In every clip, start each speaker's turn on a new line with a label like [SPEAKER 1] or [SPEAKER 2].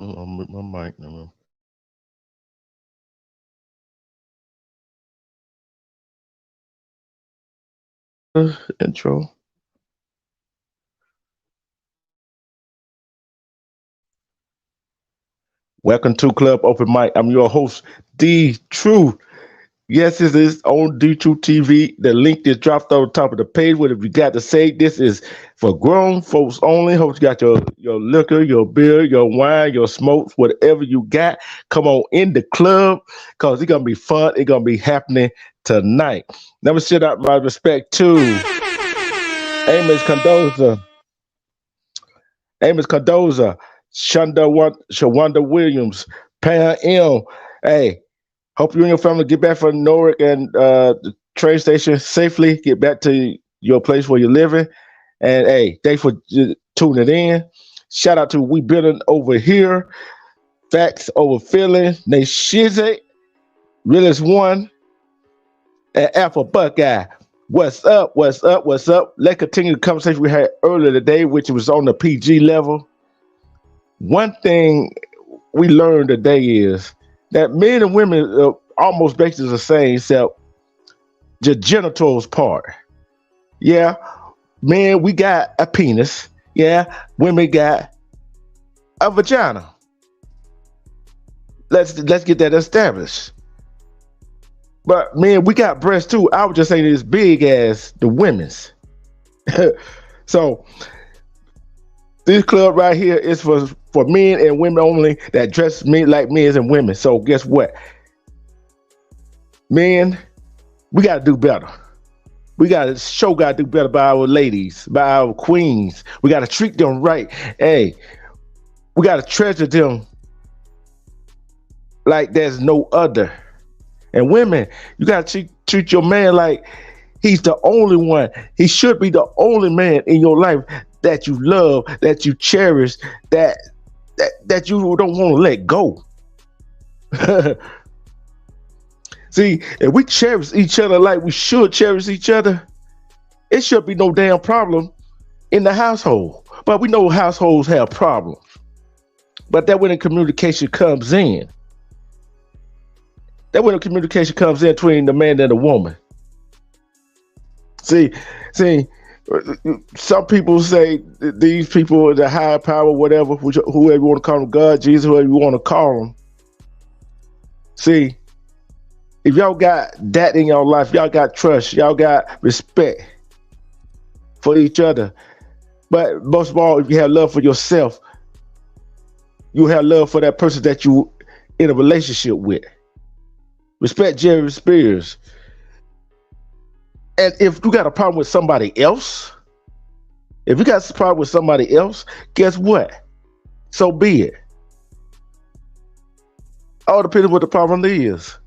[SPEAKER 1] I'm with my mic now. Intro. Welcome to Club Open Mic. I'm your host, D True. Yes, this is on D True TV. The link is dropped on the top of the page. Whatever you got to say, this is for grown folks only. Hope you got your liquor, your beer, your wine, your smokes, whatever you got. Come on in the club because it's gonna be fun. It's gonna be happening tonight. Let me send out my respect to Amos Condoza, Amos Condoza, Shawanda Williams, Pam M. Hey, hope you and your family get back from Newark and the train station safely. Get back to your place where you're living. And hey, thanks for tuning in. Shout out to We Building Over Here, Facts Over Feeling, Nate Shizzy, Realist One, and Alpha Buckeye. What's up? What's up? What's up? Let's continue the conversation we had earlier today, which was on the PG level. One thing we learned today is that men and women are almost basically the same, except the genitals part. Yeah, men, we got a penis. Yeah, women got a vagina. Let's get that established. But man, we got breasts too. I would just say as big as the women's. So this club right here is for men and women only that dress men like men and women. So guess what? Men, we gotta do better. We gotta do better by our ladies, by our queens. We gotta treat them right. Hey, we gotta treasure them like there's no other. And women, you gotta treat your man like he's the only one. He should be the only man in your life that you love, that you cherish, that you don't want to let go. See, if we cherish each other like we should cherish each other, it should be no damn problem in the household. But we know households have problems. But that when the communication comes in. That when the communication comes in between the man and the woman. See, some people say these people are the higher power, whatever, whoever you want to call them, God, Jesus, whoever you want to call them. See, if y'all got that in your life, y'all got trust, y'all got respect for each other. But most of all, if you have love for yourself, you have love for that person that you in a relationship with. Respect Jerry Spears. And if you got a problem with somebody else, guess what? So be it. All depends on what the problem is.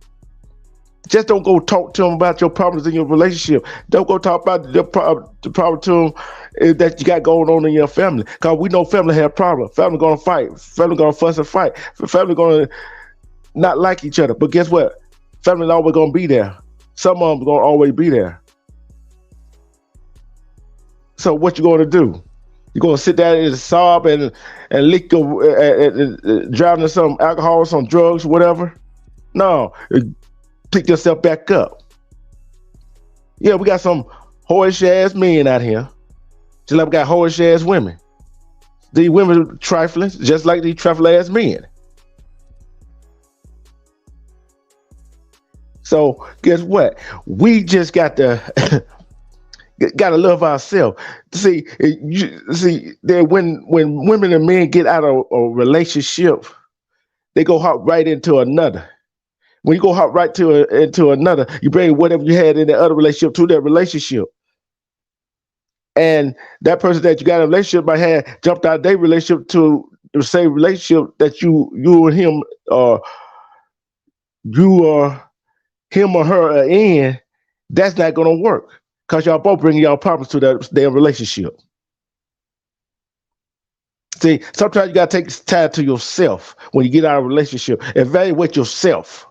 [SPEAKER 1] Just don't go talk to them about your problems in your relationship. Don't go talk about the problem to them that you got going on in your family. Because we know family have problems. Family gonna fight. Family gonna fuss and fight. Family gonna not like each other. But guess what? Family always gonna be there. Some of them gonna always be there. So what you gonna do? You gonna sit there and sob and lick your drown in some alcohol, some drugs, whatever? No, pick yourself back up. Yeah, we got some whorish ass men out here, just like we got whorish ass women. These women are trifling, just like these trifling ass men. So guess what? We just got to love ourselves. See, that when women and men get out of a relationship, they go hop right into another. When you go hop right into another, you bring whatever you had in the other relationship to that relationship. And that person that you got in a relationship might have jumped out of their relationship to the same relationship that you and him you are him or her are in. That's not gonna work because y'all both bringing y'all problems to their relationship. See, sometimes you gotta take time to yourself when you get out of a relationship. Evaluate yourself.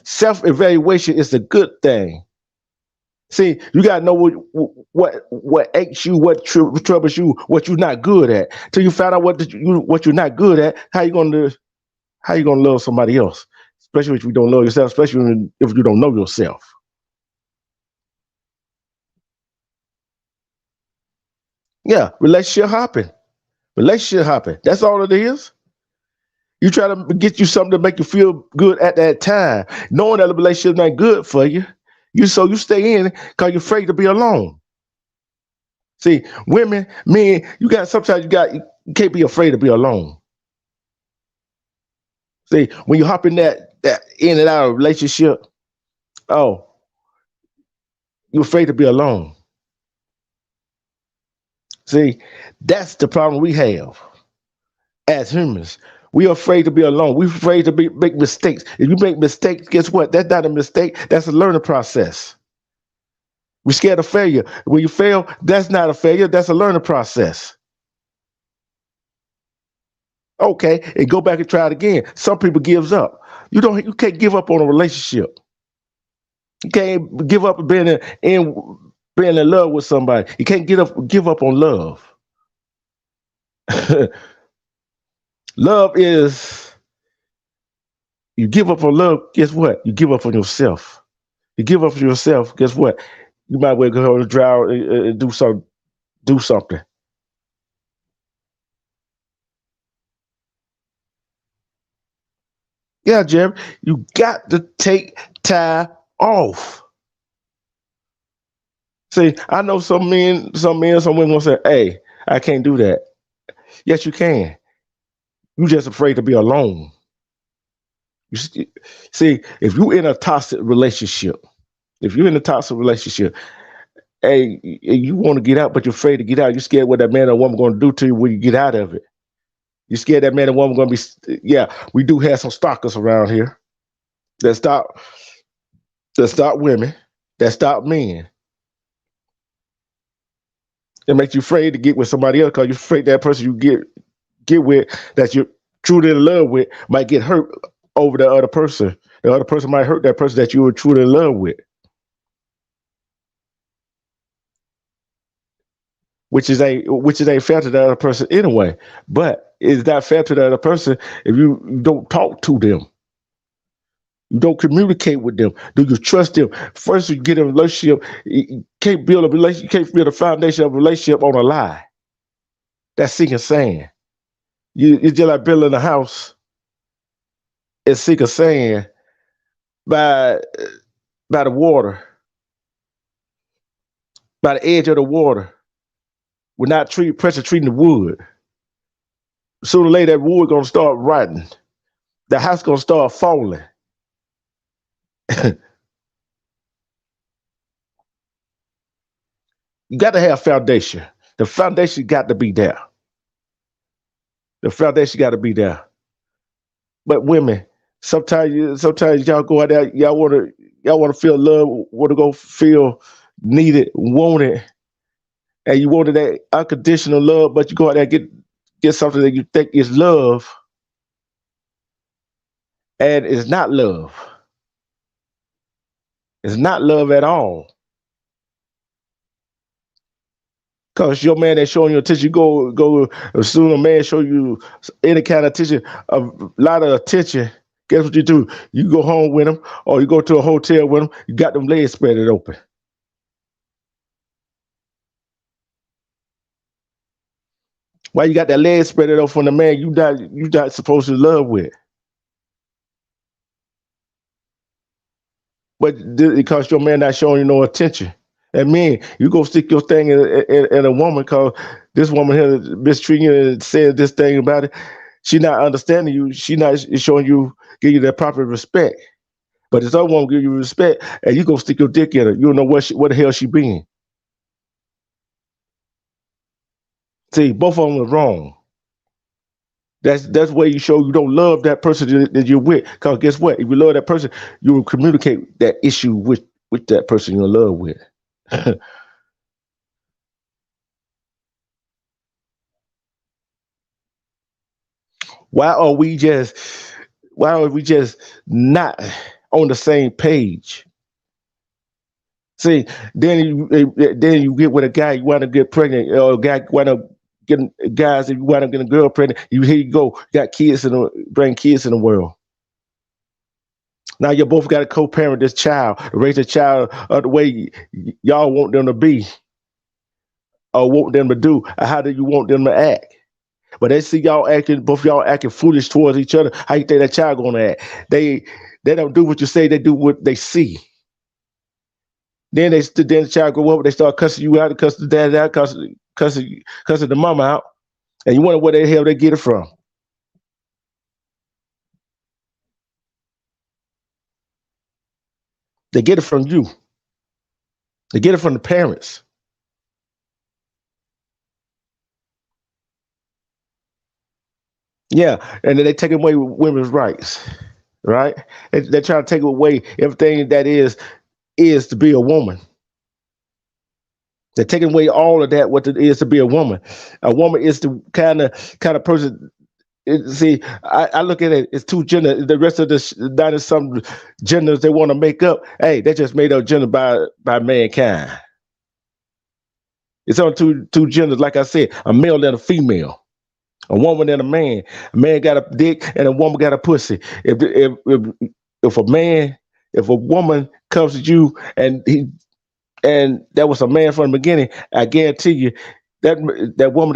[SPEAKER 1] Self-evaluation is a good thing. See, you gotta know what aches you, what troubles you, what you're not good at. Till you find out what you're not good at, how you gonna How you gonna love somebody else, especially if you don't love yourself, especially if you don't know yourself? Yeah, relationship hopping. Relationship hopping. That's all it is. You try to get you something to make you feel good at that time, knowing that the relationship's not good for you. You stay in because you're afraid to be alone. See, women, men, you can't be afraid to be alone. See, when you hop in that in and out of a relationship, oh, you're afraid to be alone. See, that's the problem we have as humans. We are afraid to be alone. We're afraid to make mistakes. If you make mistakes, guess what? That's not a mistake. That's a learning process. We're scared of failure. When you fail, that's not a failure. That's a learning process. Okay, and go back and try it again. Some people gives up. You can't give up on a relationship. You can't give up being in love with somebody. You can't give up on love. Love is you give up on love. Guess what? You give up on yourself. You give up on yourself. Guess what? You might well go to drown and do some do something. Yeah, Jim, you got to take time off. See, I know some women will say, "Hey, I can't do that." Yes, you can. You just afraid to be alone. See, if you in a toxic relationship, if you're in a toxic relationship, hey, you want to get out, but you're afraid to get out. You're scared what that man or woman going to do to you when you get out of it. You're scared that man or woman going to be. Yeah, we do have some stalkers around here that stop women, that stop men. It makes you afraid to get with somebody else because you're afraid that person you get with that you're truly in love with might get hurt over the other person. The other person might hurt that person that you were truly in love with, which is a fair to the other person anyway. But it's not fair to the other person if you don't talk to them. You don't communicate with them. Do you trust them? First, you get in a relationship. You can't build a relationship. You can't build a foundation of a relationship on a lie. That's sinking sand. It's just like building a house and sinking sand by by the water, by the edge of the water. We're not pressure treating the wood. Sooner or later, that wood gonna start rotting. The house gonna start falling. You got to have foundation. The foundation got to be there. The foundation got to be there. But women, sometimes y'all go out there, y'all want to feel love, want to go feel needed, wanted, and you wanted that unconditional love, but you go out there and get something that you think is love, and it's not love. It's not love at all. Cause your man that's showing you attention, you go as soon as a man show you any kind of attention, a lot of attention. Guess what you do? You go home with him, or you go to a hotel with him. You got them legs spread open. Why you got that leg spread open from the man you not supposed to love with? But because your man not showing you no attention. And men, you go stick your thing in a woman because this woman here mistreating you and saying this thing about it. She not understanding you. She not showing you, give you that proper respect. But this other woman give you respect, and you go stick your dick in her. You don't know what the hell she been. See, both of them are wrong. That's where you show you don't love that person that you're with. Because guess what? If you love that person, you will communicate that issue with that person you're in love with. why are we just why are we just not on the same page? See, then you get with a guy, you want to get pregnant, or a guy want to getting guys, if you wind up getting a girl pregnant, here you go, got kids bring kids in the world. Now you both got to co-parent this child, raise the child the way y'all want them to be or want them to do. Or how do you want them to act? But they see both y'all acting foolish towards each other. How you think that child gonna act? They don't do what you say. They do what they see. Then the child grow up. They start cussing you out, cussing the dad out, cussing the mama out, and you wonder where the hell they get it from. They get it from you. They get it from the parents. Yeah, and then they take away women's rights, right? They're trying to take away everything that is to be a woman. They're taking away all of that, what it is to be a woman. A woman is the kind of person. See, I look at it. It's two genders. The rest of the 90 some genders they want to make up. Hey, they just made up gender by mankind. It's on two genders. Like I said, a male and a female, a woman and a man. A man got a dick and a woman got a pussy. If a woman comes to you and that was a man from the beginning, I guarantee you that woman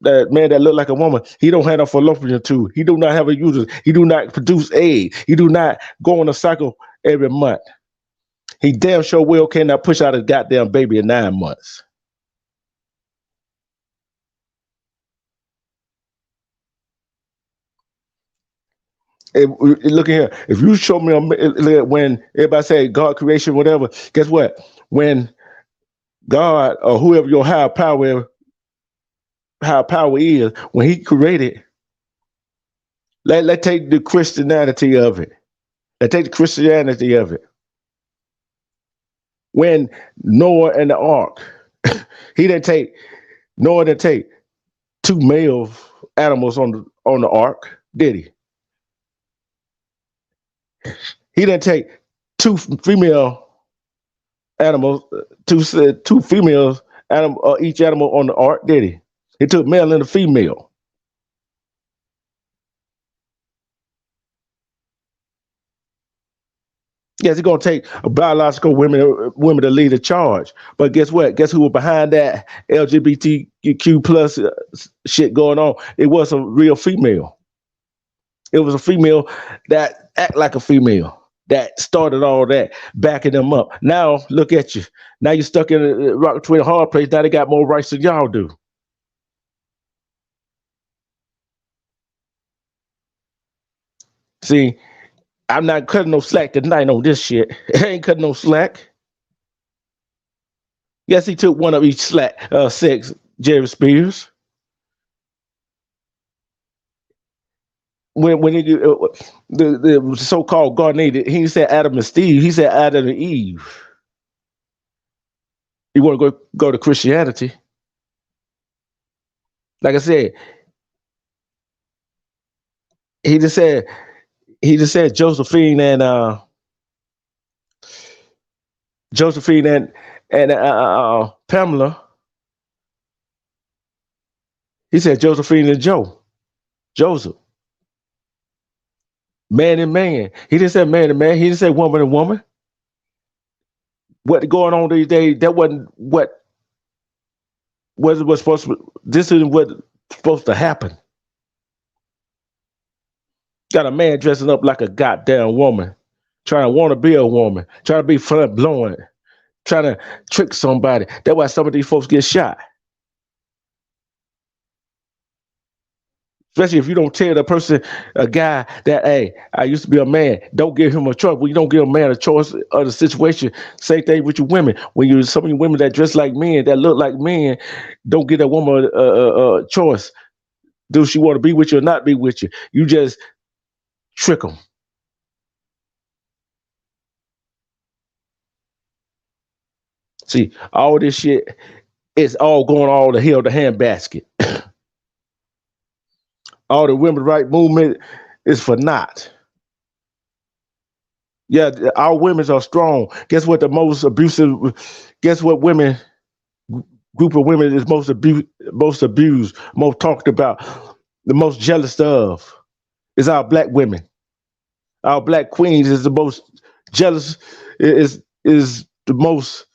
[SPEAKER 1] that man that look like a woman, he don't have a fallopian tube. He do not have a uterus. He do not produce eggs. He do not go on a cycle every month. He damn sure well cannot push out a goddamn baby in 9 months. Look at here. If you show me when everybody say God creation, whatever, guess what? When God or whoever your higher power is, when He created, let's take the Christianity of it. Let's take the Christianity of it. When Noah and the ark, Noah didn't take two male animals on the ark, did he? He didn't take two female animals, two females animal, each animal on the ark, did he? He took male and a female. Yes, he's gonna take a biological women to lead the charge. But guess what? Guess who was behind that LGBTQ plus shit going on? It was a real female. It was a female that act like a female that started all that, backing them up. Now look at you. Now you're stuck in a rock between a hard place. Now they got more rights than y'all do. See, I'm not cutting no slack tonight on this shit. I ain't cutting no slack. Yes, he took one of each sex, Jerry Spears. When he the so-called Garden Eden, he said Adam and Steve. He said Adam and Eve. You want to go to Christianity? Like I said, he just said Josephine and Pamela. He said Josephine and Joseph. Man and man. He didn't say man and man. He didn't say woman and woman. What going on these days? That wasn't what was supposed to. This is what's supposed to happen. Got a man dressing up like a goddamn woman, trying to want to be a woman, trying to be fun blowing, trying to trick somebody. That's why some of these folks get shot. Especially if you don't tell the person, a guy, that, hey, I used to be a man. Don't give him a choice. Well, you don't give a man a choice of the situation. Same thing with you women. When some of you women that dress like men, that look like men, don't give a woman a choice. Do she want to be with you or not be with you? You just trick them. See, all this shit is all going all to hell, the handbasket. All the women's right movement is for naught. Yeah, our women are strong. Guess what? The most abusive. Guess what? Women group of women is most abused, most talked about, the most jealous of is our black women. Our black queens is the most jealous, is the most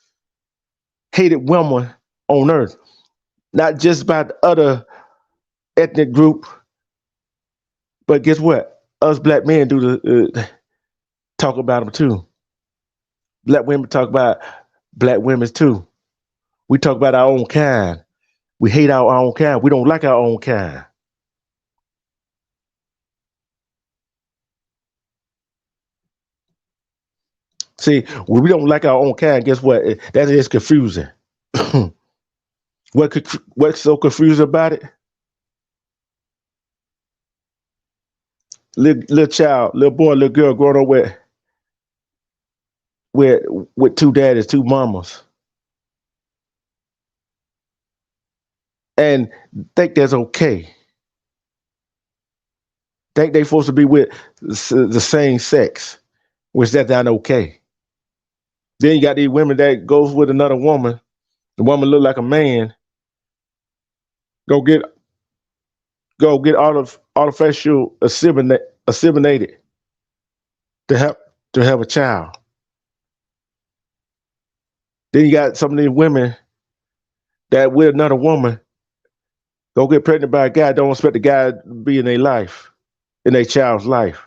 [SPEAKER 1] hated woman on earth. Not just by the other ethnic group, but guess what? Us black men do the talk about them too. Black women talk about black women too. We talk about our own kind. We hate our own kind. We don't like our own kind. See, when we don't like our own kind, guess what? That is confusing. What's so confusing about it? Little child, little boy, little girl growing up with with two daddies, two mamas, and think that's okay. Think they supposed to be with the same sex, which that's not okay. Then you got these women that goes with another woman. The woman look like a man. Go get go get artificial inseminated to have a child. Then you got some of these women that with another woman go get pregnant by a guy. Don't expect the guy to be in their life, in their child's life.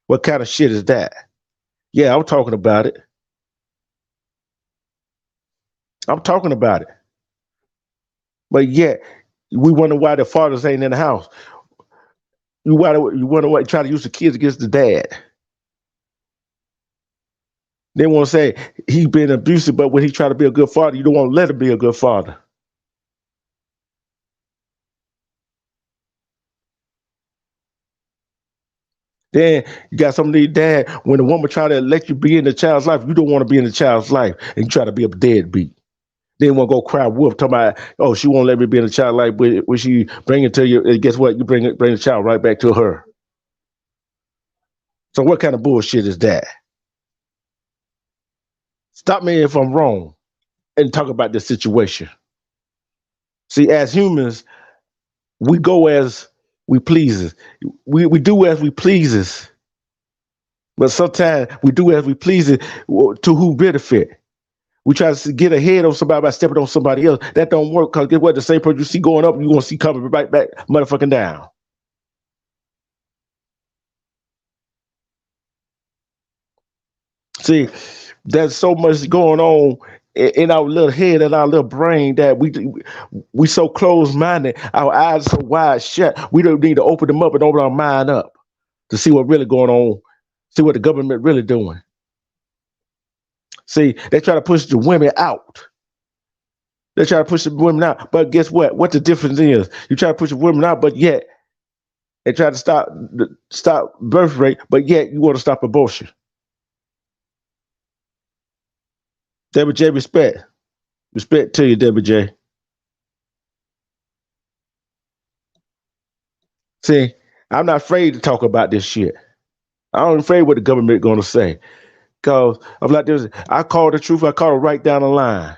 [SPEAKER 1] What kind of shit is that? Yeah, I'm talking about it. I'm talking about it. But yet we wonder why the fathers ain't in the house. You wonder why try to use the kids against the dad. They want to say he been abusive, but when he try to be a good father, you don't want to let him be a good father. Then you got some of these dad, when a woman try to let you be in the child's life, you don't want to be in the child's life, and you try to be a deadbeat. Then want to go cry wolf, talking about, oh, she won't let me be in the child's life, but when she bring it to you, and guess what? You bring the child right back to her. So what kind of bullshit is that? Stop me if I'm wrong and talk about this situation. See, as humans, we go as we pleases. We do as we pleases. But sometimes we do as we pleases to who benefit. We try to get ahead of somebody by stepping on somebody else. That don't work because guess what? The same person you see going up, you're going to see coming right back motherfucking down. See, there's so much going on in our little head and our little brain that we so close minded, our eyes so wide shut. We don't need to open them up and open our mind up to see what really going on, see what the government really doing. See, they try to push the women out. They try to push the women out, but guess what? What the difference is? You try to push the women out, but yet they try to stop birth rate, but yet you want to stop abortion. Deborah J, respect to you, Deborah J. See, I'm not afraid to talk about this shit. I'm not afraid what the government going to say. Because I'm like this, I call the truth, I call it right down the line.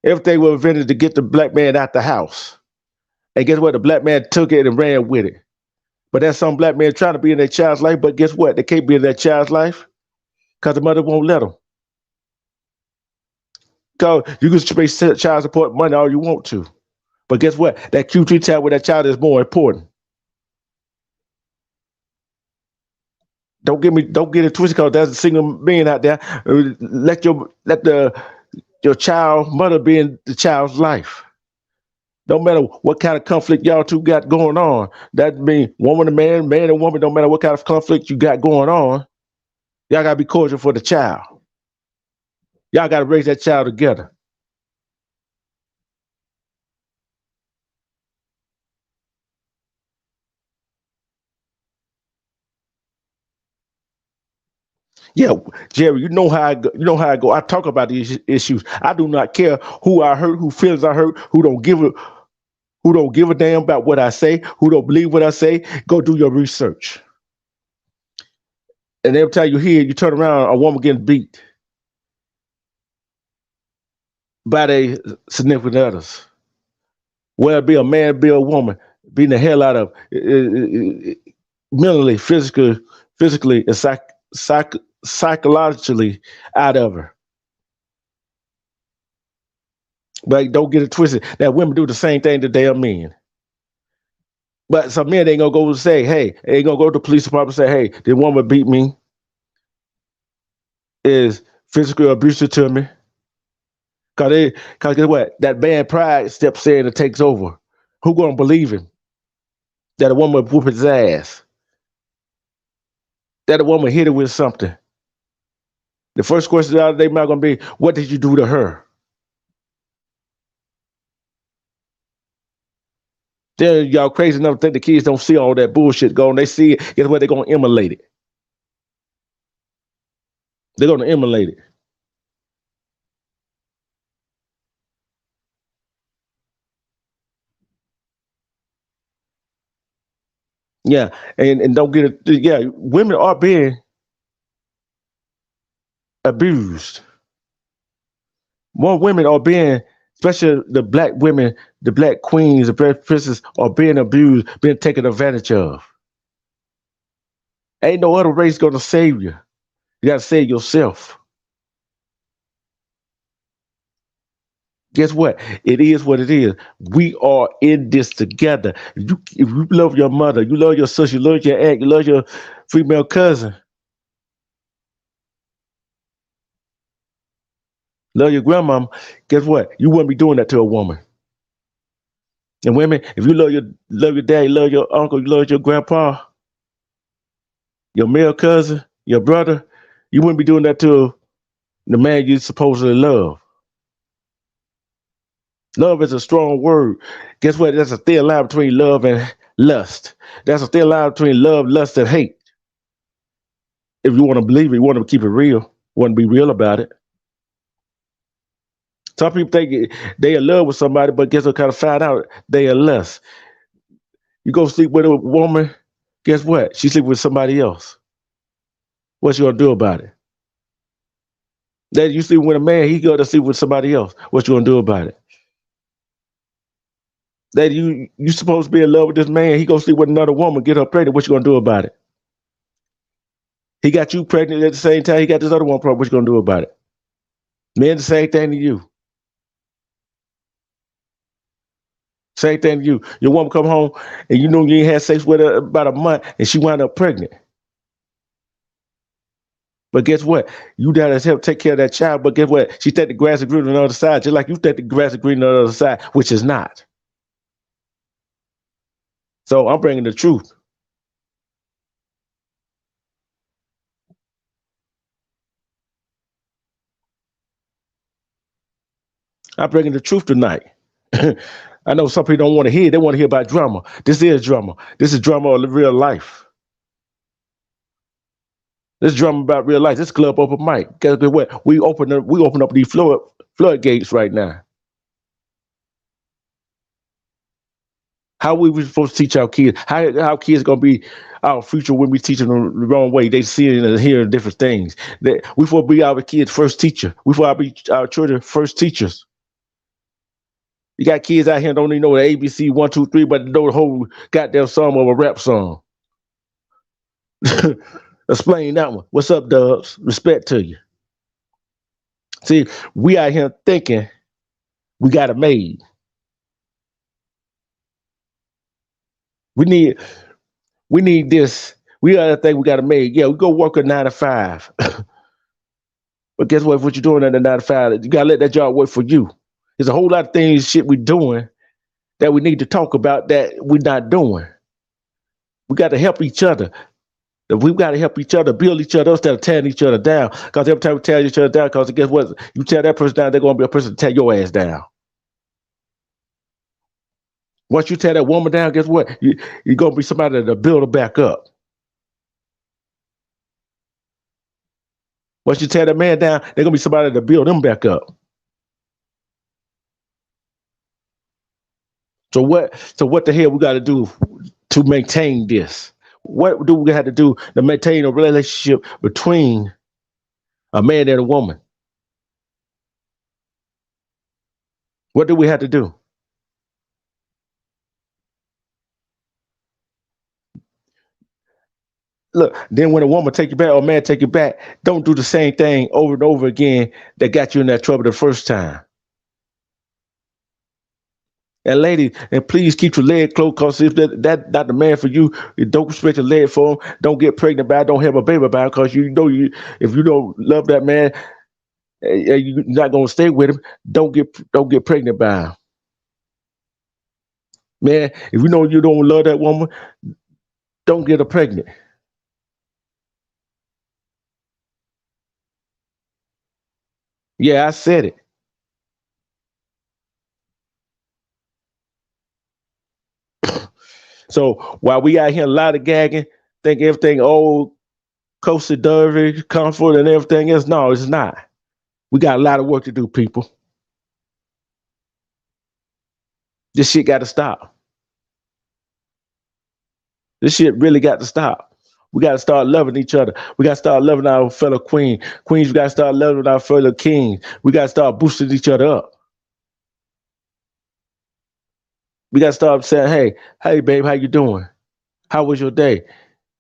[SPEAKER 1] Everything was invented to get the black man out the house. And guess what? The black man took it and ran with it. But there's some black men trying to be in their child's life, but guess what? They can't be in their child's life because the mother won't let them. Because you can pay child support money all you want to. But guess what? That Q3 child with that child is more important. Don't get it twisted because there's a single man out there. Let your child mother be in the child's life. Don't matter what kind of conflict y'all two got going on. That means woman and man, man and woman, don't matter what kind of conflict you got going on. Y'all gotta be cordial for the child. Y'all gotta raise that child together. Yeah, Jerry, you know how I go. I talk about these issues. I do not care who I hurt, who feelings I hurt, who don't give a damn about what I say, who don't believe what I say. Go do your research. And every time you hear, you turn around, a woman getting beat by their significant others. Whether it be a man, be a woman, beating the hell out of mentally, physically, and psychologically out of her. But don't get it twisted. That women do the same thing to their men. But some men ain't gonna go and say, hey, they ain't gonna go to the police department and say, hey, the woman beat me, is physically abusive to me. Cause guess what? That bad pride steps in and takes over. Who gonna believe him? That a woman whoop his ass. That a woman hit him with something. The first question out of their mouth gonna be, what did you do to her? Then y'all crazy enough to think the kids don't see all that bullshit going. They see it. Guess what? They're gonna emulate it. They're gonna emulate it. Yeah, and don't get it. Yeah, women are being abused. More women are being, especially the black women, the black queens, the black princesses are being abused, being taken advantage of. Ain't no other race gonna save you. You gotta save yourself. Guess what? It is what it is. We are in this together. If you love your mother, you love your sister, you love your aunt, you love your female cousin, love your grandmama, guess what? You wouldn't be doing that to a woman. And women, if you love your dad, you love your uncle, you love your grandpa, your male cousin, your brother, you wouldn't be doing that to the man you supposedly love. Love is a strong word. Guess what? That's a thin line between love and lust. That's a thin line between love, lust, and hate. If you want to believe it, you want to keep it real, want to be real about it. Some people think they in love with somebody, but guess what? Kind of find out they are lust. You go sleep with a woman, guess what? She sleep with somebody else. What you gonna do about it? That you sleep with a man, he go to sleep with somebody else. What you gonna do about it? That you supposed to be in love with this man, he go sleep with another woman, get her pregnant. What you gonna do about it? He got you pregnant at the same time. He got this other one pregnant. What you gonna do about it? Man, the same thing to you. Same thing to you. Your woman come home and you know you ain't had sex with her about a month and she wound up pregnant. But guess what? You gotta help take care of that child. But guess what? She think the grass is green on the other side, just like you think the grass is green on the other side, which is not. So I'm bringing the truth. I'm bringing the truth tonight. I know some people don't want to hear. They want to hear about drama. This is drama. This is drama of real life. This drama about real life. This club open mic. Guess what? We open up these floodgates right now. How we supposed to teach our kids? How kids gonna be our future when we teach them the wrong way? They see it and hearing different things. We supposed to be our kids' first teacher. We supposed to be our children first teachers. You got kids out here don't even know the ABC 1, 2, 3, but know the whole goddamn song of a rap song. Explain that one. What's up, Dubs? Respect to you. See, we out here thinking we got it made. We need this. We gotta think we got it made. Yeah, we go work a 9 to 5. But guess what? If what you're doing at the 9 to 5, you gotta let that job work for you. There's a whole lot of things shit we're doing that we need to talk about that we're not doing. We got to help each other. We've got to help each other, build each other instead of tearing each other down. Because every time we tear each other down, because guess what? You tear that person down, they're going to be a person to tear your ass down. Once you tear that woman down, guess what? You're going to be somebody to build her back up. Once you tear that man down, they're going to be somebody to build them back up. So what the hell we got to do to maintain this? What do we have to do to maintain a relationship between a man and a woman? What do we have to do? Look, then when a woman take you back or a man take you back, don't do the same thing over and over again that got you in that trouble the first time. And lady, and please keep your leg closed, cause if that not the man for you, don't respect your leg for him. Don't get pregnant by it. Don't have a baby by it, cause you know you if you don't love that man, you're not gonna stay with him. Don't get pregnant by him, man. If you know you don't love that woman, don't get her pregnant. Yeah, I said it. So while we out here a lot of gagging, think everything old, coastal derby, comfort, and everything else. No, it's not. We got a lot of work to do, people. This shit got to stop. This shit really got to stop. We got to start loving each other. We got to start loving our fellow queen. Queens, we got to start loving our fellow kings. We got to start boosting each other up. We got to start saying, hey, babe, how you doing? How was your day?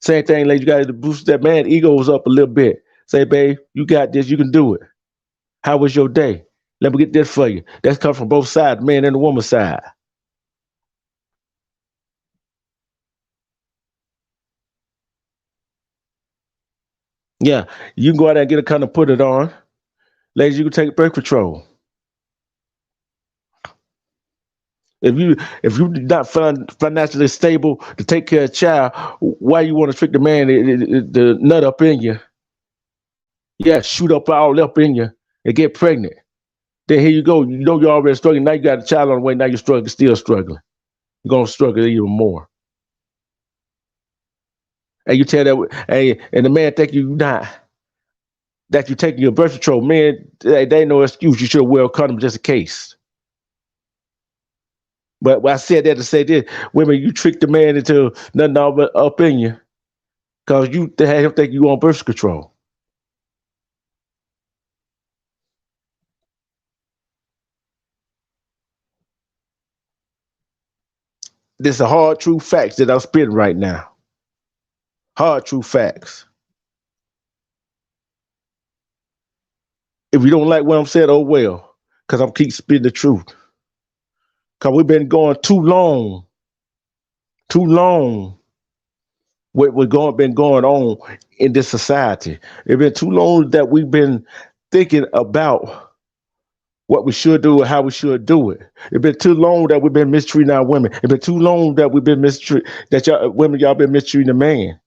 [SPEAKER 1] Same thing, like you got to boost that man egos up a little bit. Say, babe, you got this. You can do it. How was your day? Let me get this for you. That's come from both sides, man and the woman side. Yeah, you can go out there and get a kind of put it on. Ladies, you can take birth control. If you not financially stable to take care of a child, why you want to trick the man the nut up in you? Yeah, shoot up all up in you and get pregnant. Then here you go. You know you're already struggling. Now you got a child on the way. Now you're struggling, still struggling. You're gonna struggle even more. And you tell that, and the man think you not that you taking your birth control. Man, they ain't no excuse. You should wear a condom just in case. But I said that to say this, women, you trick the man into nothing all but up in you, cause you had him think you on birth control. This is hard true facts that I'm spitting right now. Hard true facts. If you don't like what I'm saying, oh well, cause I'm keep spitting the truth. Cause we've been going too long. What been going on in this society. It's been too long that we've been thinking about what we should do and how we should do it. It's been too long that we've been mistreating our women. It's been too long that we've been mistreating that y'all been mistreating the man.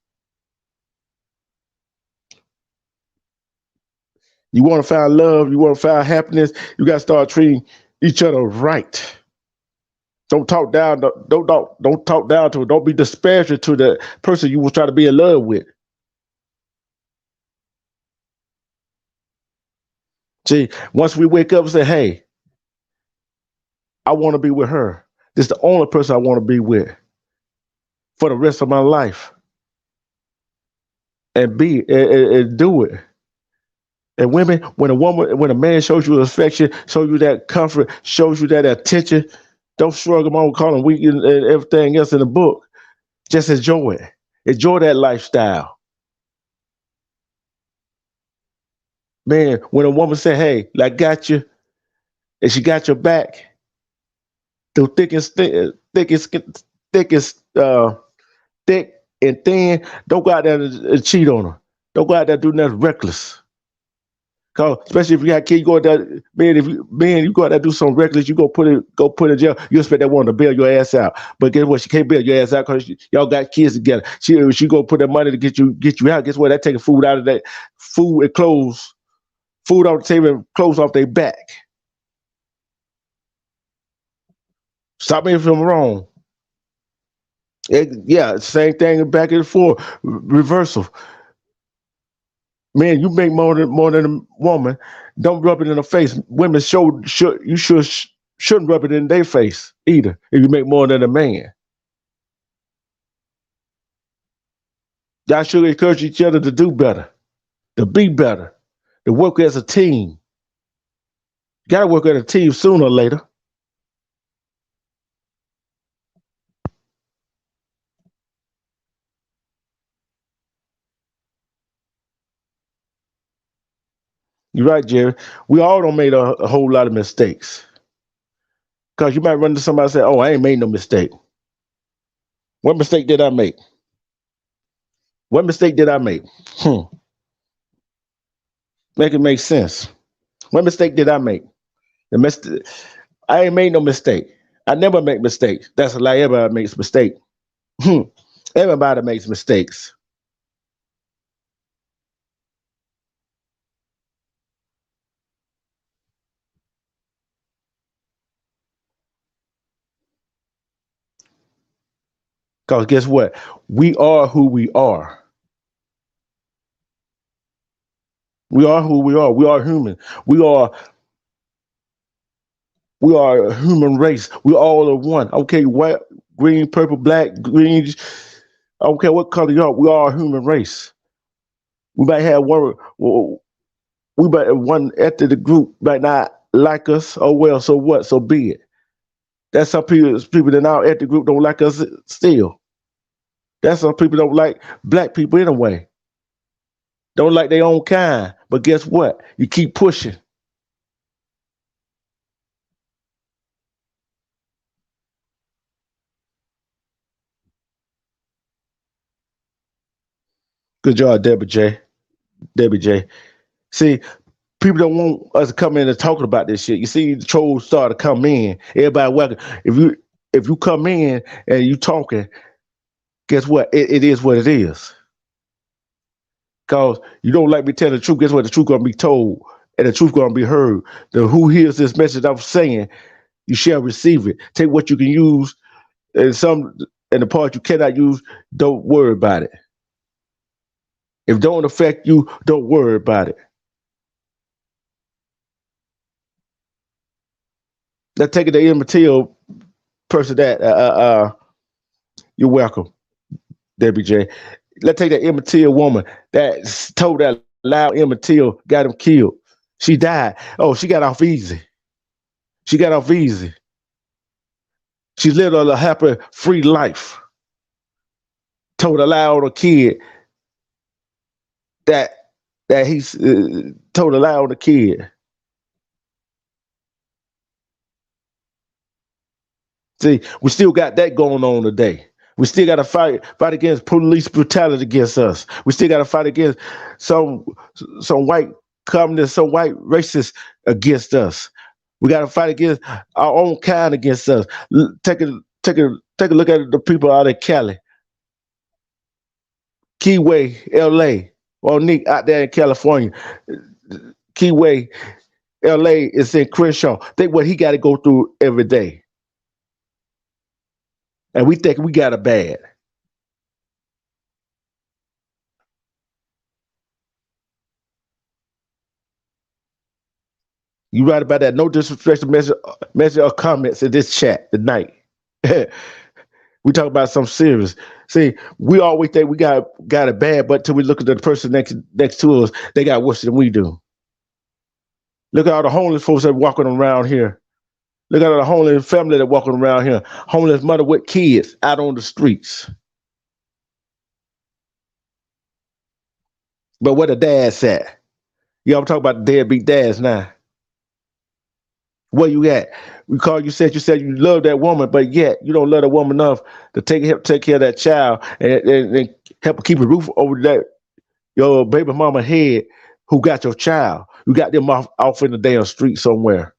[SPEAKER 1] You want to find love, you want to find happiness, you got to start treating each other right. Don't talk down. Don't talk down to it. Don't be disparaging to the person you was trying to be in love with. See, once we wake up and say, "Hey, I want to be with her. This is the only person I want to be with for the rest of my life," and and do it. And women, when a man shows you affection, shows you that comfort, shows you that attention, don't shrug them on, call them weak and everything else in the book. Just enjoy it. Enjoy that lifestyle. Man, when a woman say, "Hey, I got you," and she got your back through thickest, thick and thin, don't go out there and cheat on her. Don't go out there and do nothing reckless. Cause especially if you got kids, you go out there, man, you go out there and do something reckless, you go put in jail. You expect that woman to bail your ass out, but guess what? She can't bail your ass out because y'all got kids together. She go put that money to get you out. Guess what? That taking food out of that food and clothes, food off the table and clothes off their back. Stop me if I'm wrong. Yeah, same thing back and forth, reversal. Man, you make more than a woman. Don't rub it in the face. Women shouldn't rub it in their face either. If you make more than a man, y'all should encourage each other to do better, to be better, to work as a team. You gotta work as a team sooner or later. You're right, Jerry. We all don't make a whole lot of mistakes. Because you might run into somebody and say, oh, I ain't made no mistake. What mistake did I make? What mistake did I make? Hmm. Make it make sense. What mistake did I make? The I ain't made no mistake. I never make mistakes. That's a lie. Everybody makes mistake. Hmm. Everybody makes mistakes. Because guess what? We are who we are. We are who we are. We are human. We are we are a human race. We all are one. Okay, white, green, purple, black, green. I don't care what color you are. We are a human race. We might have one. We might have one ethnic group might not like us. Oh well, so what? So be it. That's some people in our ethnic group don't like us still. That's some people don't like black people anyway. Don't like their own kind. But guess what? You keep pushing. Good job, Debbie J. Debbie J. See, people don't want us to come in and talking about this shit. You see, the trolls start to come in. Everybody welcome. If you come in and you talking, guess what? It is what it is. Cause you don't like me telling the truth. Guess what? The truth gonna be told, and the truth gonna be heard. The who hears this message I'm saying, you shall receive it. Take what you can use, and the part you cannot use, don't worry about it. If it don't affect you, don't worry about it. Let's take it to immaterial person that you're welcome, Debbie J. Let's take that immaterial woman that told that loud immaterial got him killed. She died. Oh, she got off easy. She got off easy. She lived a happy, free life. Told a lie on a kid that he's told a lie on the kid. See, we still got that going on today. We still got to fight against police brutality against us. We still got to fight against some some white communists, some white racists against us. We got to fight against our own kind against us. Take a look at the people out in Cali, Keyway, L.A., Monique out there in California. Keyway, L.A. is in Crenshaw. Think what he got to go through every day, and we think we got it bad. You right about that. No disrespectful message or comments in this chat tonight. We talk about something serious. See, we always think we got it bad, but till we look at the person next to us, they got worse than we do. Look at all the homeless folks that walking around here. Look at all the homeless family that walking around here. Homeless mother with kids out on the streets. But where the dads at? Yeah, I'm talking about the deadbeat dads now. Where you at? You said you love that woman, but yet you don't love that woman enough to help take care of that child and help keep a roof over that your baby mama head who got your child. You got them off in the damn street somewhere,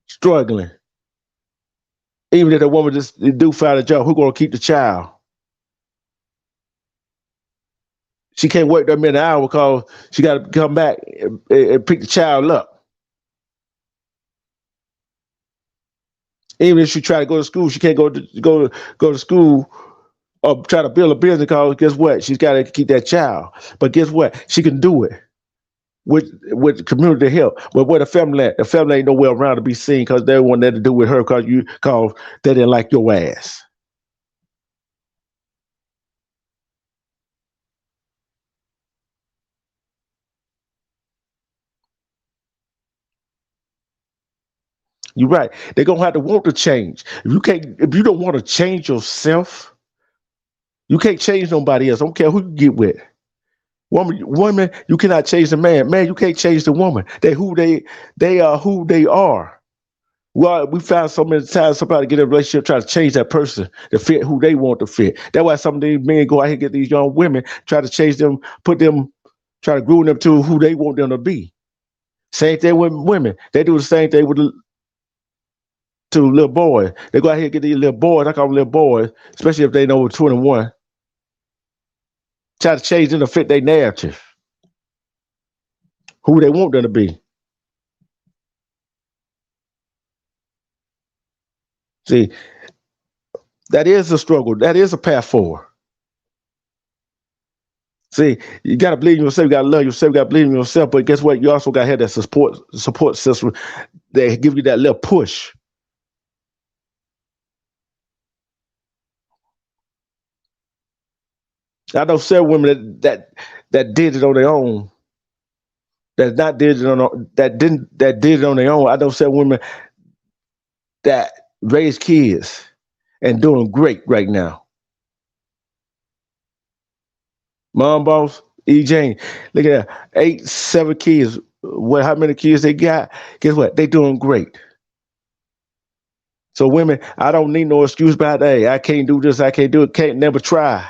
[SPEAKER 1] struggling. Even if the woman just do find a job, who gonna keep the child? She can't work that many hours because she got to come back and pick the child up. Even if she try to go to school, she can't go to school or try to build a business because guess what? She's got to keep that child. But guess what? She can do it with community help. But where the family at? The family ain't nowhere around to be seen because they want nothing to do with her because they didn't like your ass. You're right. They're gonna have to want to change. If you don't want to change yourself, you can't change nobody else. I don't care who you get with. Woman, you cannot change the man. Man, you can't change the woman. They are who they are. Well, we found so many times somebody get in a relationship try to change that person to fit who they want to fit. That's why some of these men go out here and get these young women, try to change them, put them, try to groom them to who they want them to be. Same thing with women. They do the same thing with to little boys. They go out here and get these little boys, I call them little boys, especially if they know 21, try to change them to fit their narrative, who they want them to be. See, that is a struggle. That is a path forward. See, you gotta believe in yourself, you gotta love yourself, you gotta believe in yourself, but guess what? You also gotta have that support system that give you that little push. I know several women that did it on their own, that not did it on that did it on their own. I know several women that raised kids and doing great right now. Mom boss, E Jane, look at that. 8, 7 kids. What how many kids they got? Guess what? They doing great. So women, I don't need no excuse about hey, I can't do this, I can't do it, can't never try.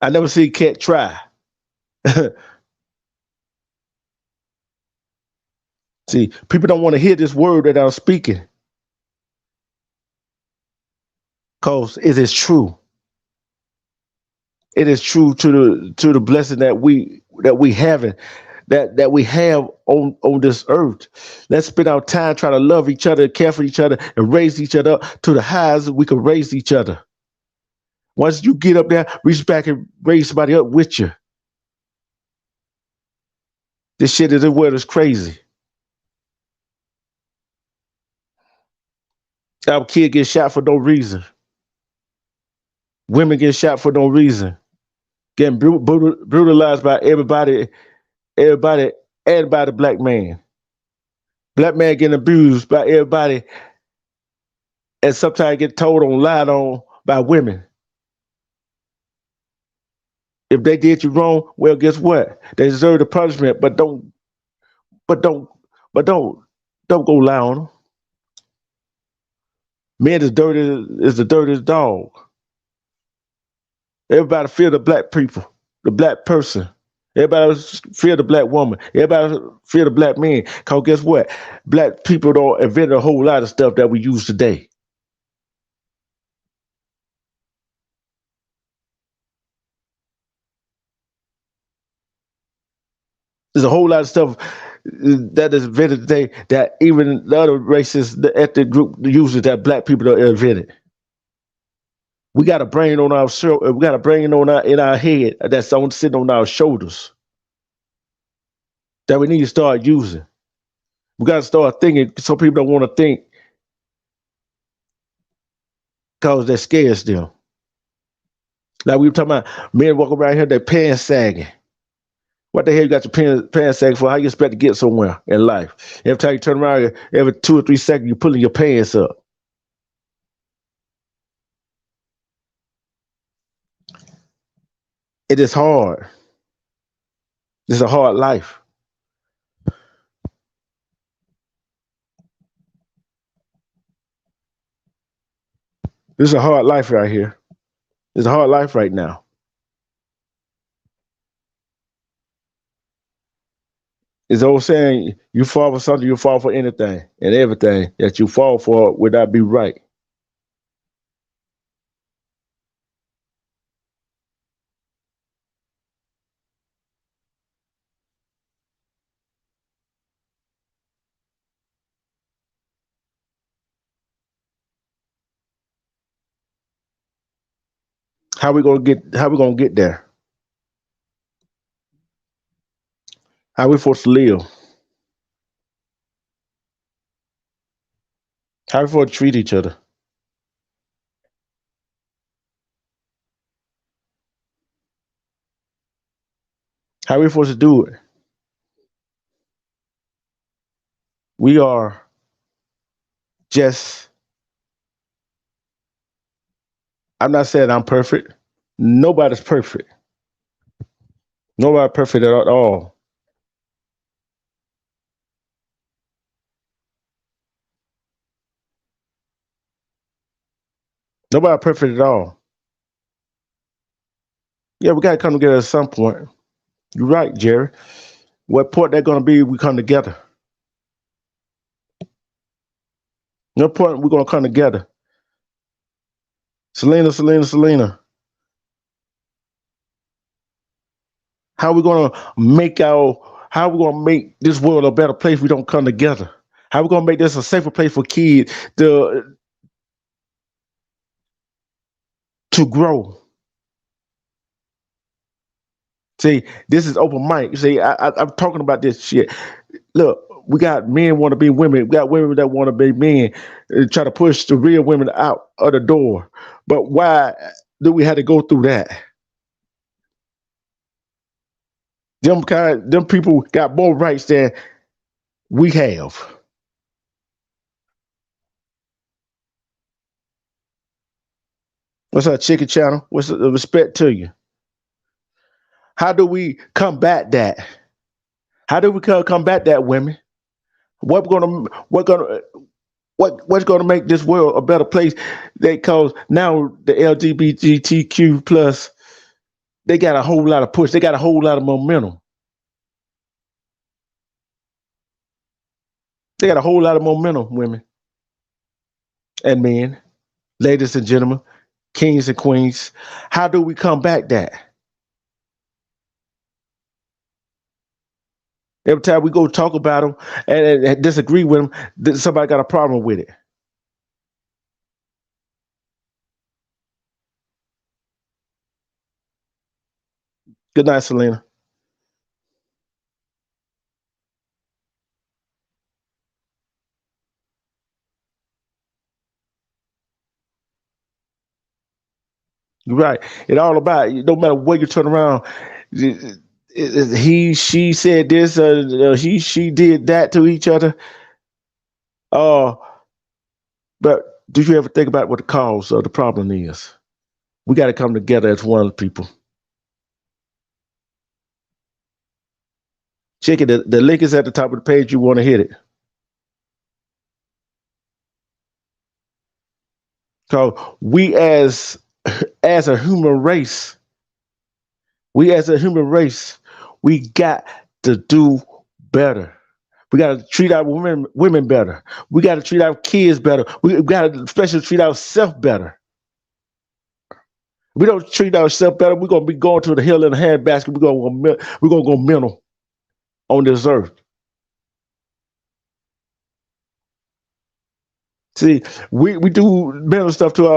[SPEAKER 1] I never see can't try. See, people don't want to hear this word that I'm speaking because it is true. It is true to the blessing that we having that we have on this earth. Let's spend our time trying to love each other, care for each other, and raise each other up to the highs we can raise each other. Once you get up there, reach back and raise somebody up with you. This shit is the world is crazy. Our kid gets shot for no reason. Women get shot for no reason. Getting brutalized by everybody, and by the black man. Black man getting abused by everybody, and sometimes get told on, lied on by women. If they did you wrong, well, guess what? They deserve the punishment, but don't, but don't go lie on them. Men is the dirtiest dog. Everybody fear the black people, the black person. Everybody fear the black woman. Everybody fear the black man. Cause guess what? Black people don't invent a whole lot of stuff that we use today. There's a whole lot of stuff that is invented today that even the other races, the ethnic group uses that black people don't invent. We got a brain on our shoulder. We got a brain on our in our head that's on sitting on our shoulders that we need to start using. We got to start thinking. Some people don't want to think because they're scared still. Like we were talking about men walking around here, their pants sagging. What the hell you got your pants sagging for? How you expect to get somewhere in life? Every time you turn around, every 2 or 3 seconds, you're pulling your pants up. It is hard. It's a hard life. This is a hard life right here. It's a hard life right now. It's old saying, you fall for something, you fall for anything and everything that you fall for would not be right. How we gonna get there? How we supposed to live? How we supposed to treat each other? How we supposed to do it? We are just I'm not saying I'm perfect. Nobody's perfect. Nobody perfect at all. Nobody perfect at all. Yeah, we got to come together at some point. You're right, Jerry. What point they're going to be, we come together. No point we're going to come together. Selena. How we going to how we going to make this world a better place if we don't come together? How we going to make this a safer place for kids to grow? See, this is open mic. See, I'm talking about this shit. Look, we got men want to be women. We got women that want to be men. Try to push the real women out of the door. But why do we have to go through that? Them people got more rights than we have. What's up, Chicken Channel? What's the respect to you? How do we combat that? How do we combat that, women? What's gonna make this world a better place? Because now the LGBTQ plus they got a whole lot of push. They got a whole lot of momentum. They got a whole lot of momentum, women and men, ladies and gentlemen, kings and queens. How do we combat that? Every time we go talk about them and disagree with them, somebody got a problem with it. Good night, Selena. You're right. It all about no matter where you turn around. He, she said this. He, she did that to each other. Uh, but do you ever think about what the cause of the problem is? We got to come together as one people. Check it. The link is at the top of the page. You want to hit it. So as a human race, we as a human race, we got to do better. We got to treat our women better. We got to treat our kids better. We got to especially treat ourselves better. If we don't treat ourselves better, we're gonna be going to the hell in a handbasket. We're gonna go mental on this earth. See, we do mental stuff to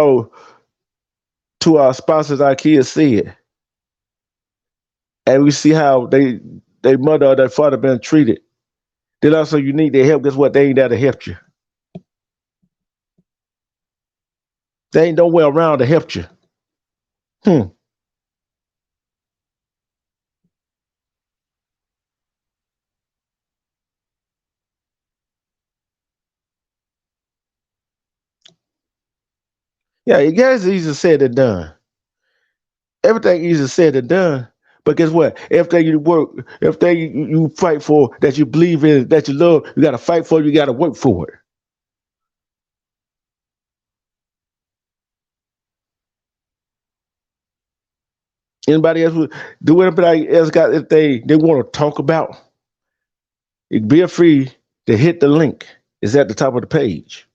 [SPEAKER 1] our spouses, our kids see it, and we see how their mother or their father been treated. Then also you need their help. Guess what? They ain't there to help you. They ain't nowhere around to help you. Hmm. Yeah, it gets easier said than done. Everything easier said than done. But guess what? Everything you work, everything you fight for, that you believe in, that you love, you got to fight for it. You got to work for it. Anybody else do anybody else got if they want to talk about? Be free to hit the link. It's at the top of the page.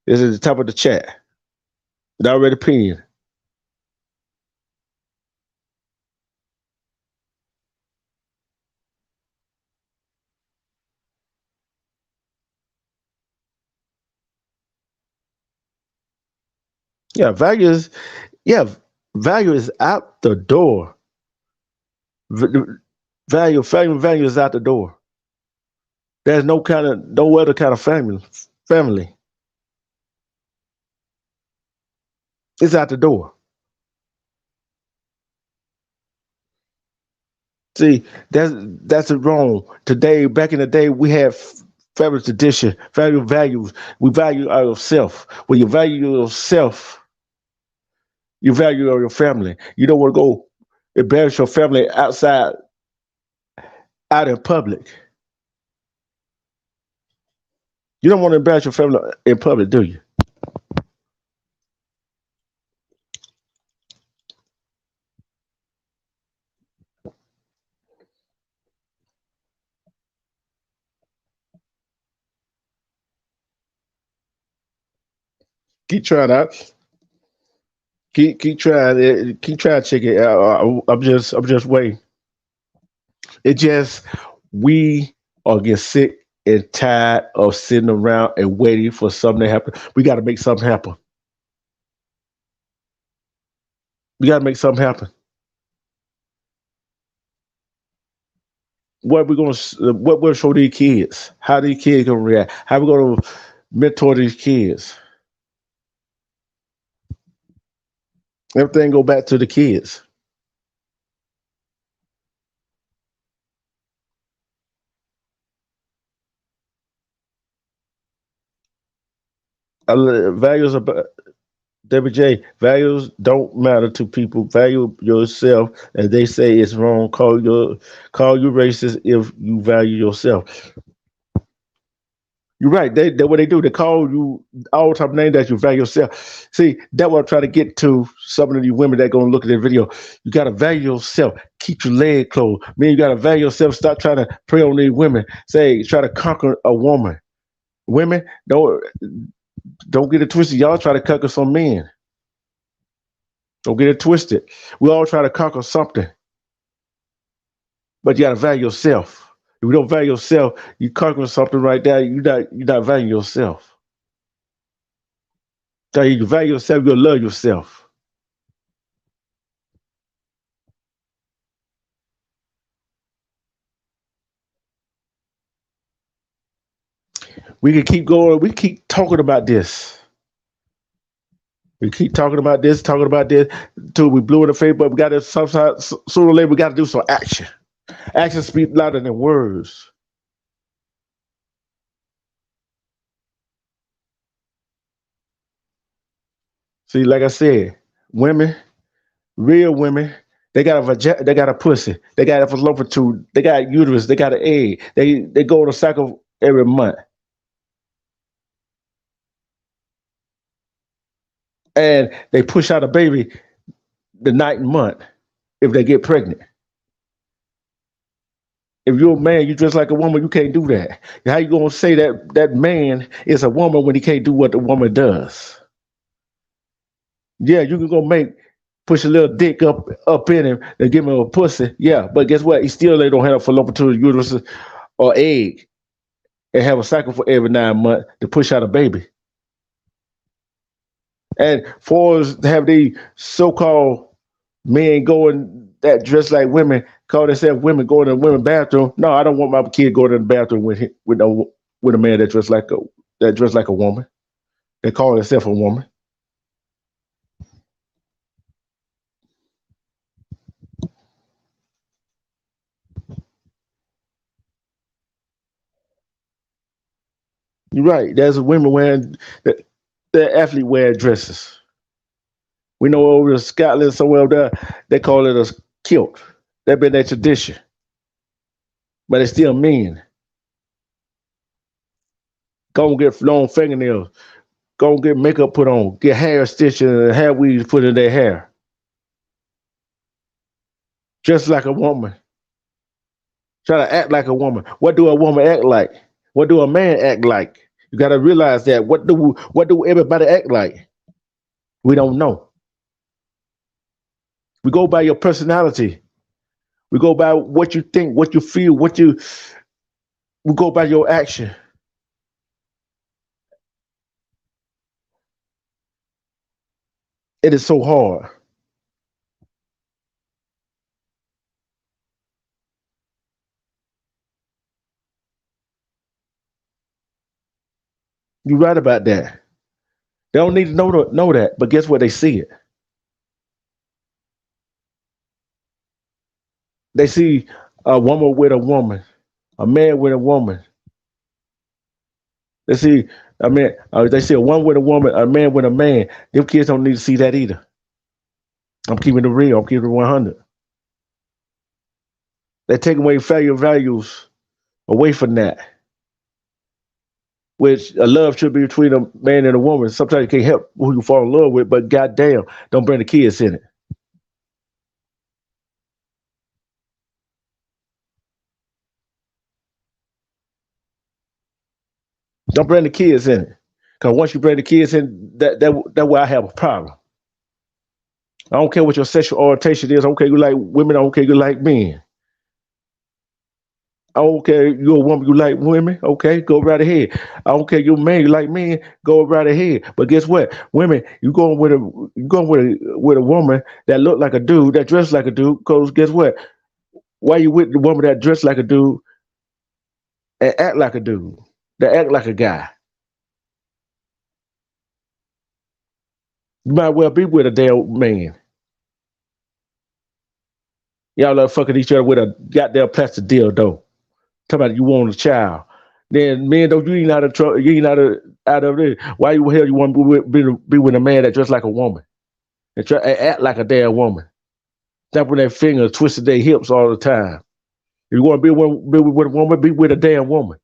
[SPEAKER 1] It's at the top of the chat. It already pinned. Yeah, yeah, value is out the door. Value is out the door. There's no other kind of family. It's out the door. See, that's wrong. Today, back in the day, we had family tradition, value values. We value ourselves. When you value yourself, You value your family. You don't want to go embarrass your family outside, out in public. You don't want to embarrass your family in public, do you? Keep trying out. Keep trying it. Keep trying to check it out. I'm just waiting. It just we are getting sick and tired of sitting around and waiting for something to happen. We got to make something happen. We got to make something happen. What we going to? What we'll show these kids? How these kids gonna react? How we going to mentor these kids? Everything go back to the kids. Values about WJ. Values don't matter to people. Value yourself, as they say, it's wrong. Call you racist if you value yourself. You're right. They what they do. They call you all type of names that you value yourself. See, that's what I'm trying to get to. Some of these women that gonna look at their video. You gotta value yourself. Keep your leg closed. Man, you gotta value yourself. Stop trying to prey on these women. Say, try to conquer a woman. Women, don't get it twisted. Y'all try to conquer some men. Don't get it twisted. We all try to conquer something, but you gotta value yourself. If you don't value yourself, you conquer something right there. You're not valuing yourself. So you value yourself, you'll love yourself. We can keep going. We keep talking about this. We keep talking about this, till we blew in the face. But we got to sometimes sooner or later we got to do some action. Action speaks louder than words. See, like I said, women, real women, they got a they got a pussy, they got a fallopian, they got uterus, they got an egg. They go on a cycle every month, and they push out a baby the ninth month if they get pregnant. If you're a man, you dress like a woman, you can't do that. How you gonna say that that man is a woman when he can't do what the woman does? Yeah, you can go make push a little dick up in him and give him a pussy. Yeah, but guess what? He still they don't have a fallopian uterus or egg and have a cycle for every 9 months to push out a baby. And for us to have these so-called men going that dress like women, call themselves women, going to the women's bathroom. No, I don't want my kid going to the bathroom with a man that dressed like a woman. They call themselves a woman. You're right. There's women wearing the athlete wearing dresses. We know over in Scotland somewhere up there, they call it a kilt. That's been their tradition, but it's still mean. Go and get long fingernails. Go and get makeup put on. Get hair stitching and hair weaves put in their hair. Just like a woman. Try to act like a woman. What do a woman act like? What do a man act like? You got to realize that. What do everybody act like? We don't know. We go by your personality. We go by what you think, what you feel, what you. We go by your action. It is so hard. You're right about that. They don't need to know that, but guess what? They see it. They see a woman with a woman, a man with a woman. They see, they see a woman with a woman, a man with a man. Them kids don't need to see that either. I'm keeping it real. I'm keeping it 100. They take away failure values away from that, which a love should be between a man and a woman. Sometimes you can't help who you fall in love with, but goddamn, don't bring the kids in it. Don't bring the kids in it. Because once you bring the kids in, that where I have a problem. I don't care what your sexual orientation is. I don't care you like women. I don't care you like men. I don't care you're a woman, you like women. Okay, go right ahead. I don't care you're a man, you like men. Go right ahead. But guess what? Women, you going with a woman that look like a dude, that dress like a dude. Because guess what? Why you with the woman that dress like a dude and act like a dude, that act like a guy? You might well be with a damn man. Y'all are fucking each other with a goddamn plastic dildo. Talking about you want a child. Then man, don't you ain't out of trouble. You ain't out of this. Why you hell you want to be with a man that dressed like a woman and try and act like a damn woman? Snapping their fingers, twisting their hips all the time. If you want to be with a woman, be with a damn woman.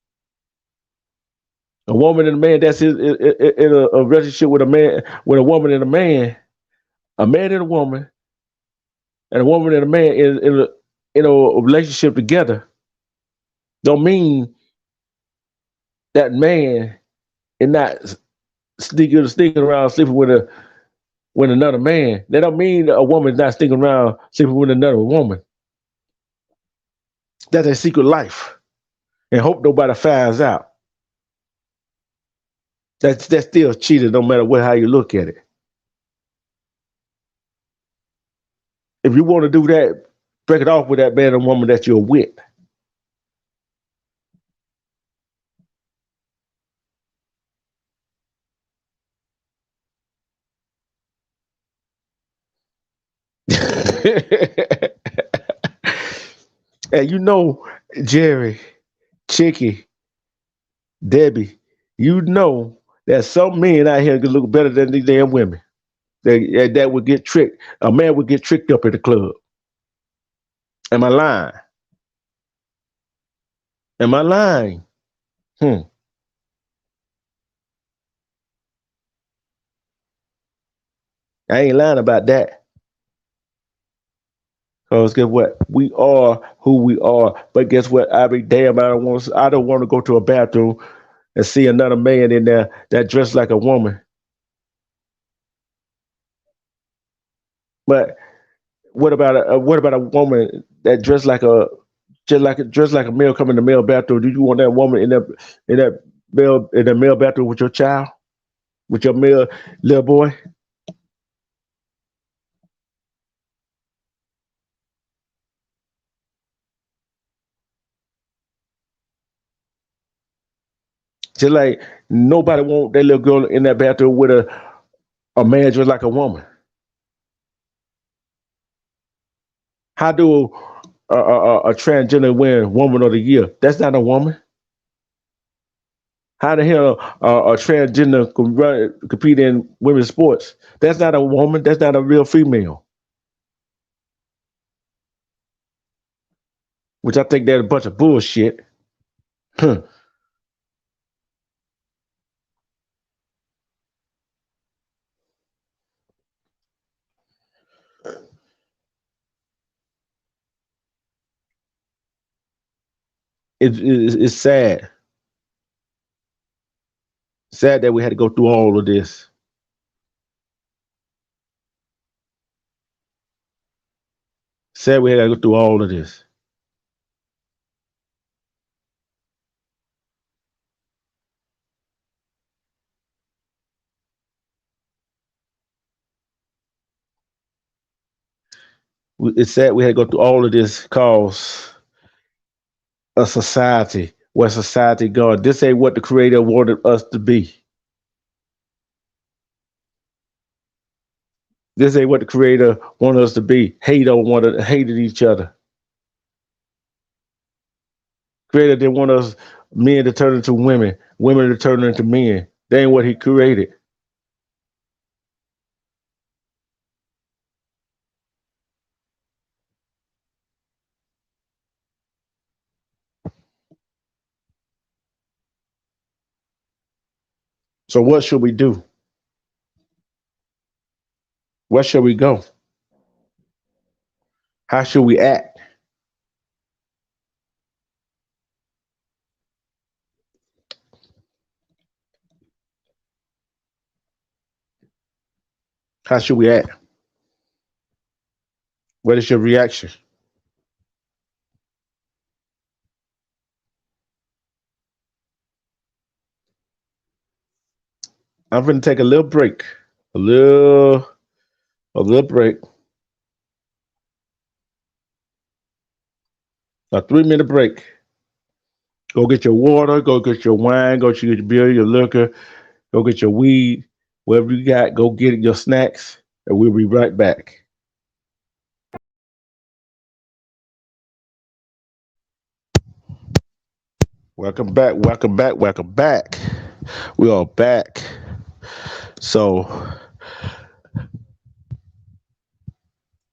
[SPEAKER 1] A woman and a man that's in a relationship with a man, with a woman and a man and a woman, and a woman and a man in a relationship together. Don't mean that man is not sneaking around sleeping with another man. That don't mean a woman's not sneaking around sleeping with another woman. That's a secret life, and hope nobody finds out. That's still cheating, no matter how you look at it. If you want to do that, break it off with that man and woman that you're with. And you know, Jerry, Chicky, Debbie, you know that some men out here can look better than these damn women. That would get tricked. A man would get tricked up at the club. Am I lying? Am I lying? Hmm. I ain't lying about that. Cause guess what? We are who we are. But guess what? I be damn. I don't want to go to a bathroom and see another man in there that dressed like a woman. But what about a woman that dressed like a male coming in the male bathroom? Do you want that woman in the male bathroom with your child, with your male little boy? Just like nobody want that little girl in that bathroom with a man dressed like a woman. How do a transgender win Woman of the Year? That's not a woman. How the hell a transgender compete in women's sports? That's not a woman. That's not a real female. Which I think that's a bunch of bullshit. Huh. It's sad. Sad that we had to go through all of this. Sad we had to go through all of this. It's sad we had to go through all of this cause a society where society gone. This ain't what the creator wanted us to be. This ain't what the creator wanted us to be. Hated each other. Creator didn't want us men to turn into women, women to turn into men. That ain't what he created. So what should we do? Where should we go? How should we act? How should we act? What is your reaction? I'm going to take a little break, a little, a little break, a 3 minute break. Go get your water, go get your wine, go get your beer, your liquor, go get your weed, whatever you got, go get your snacks, and we'll be right back. Welcome back, welcome back, welcome back. We are back. So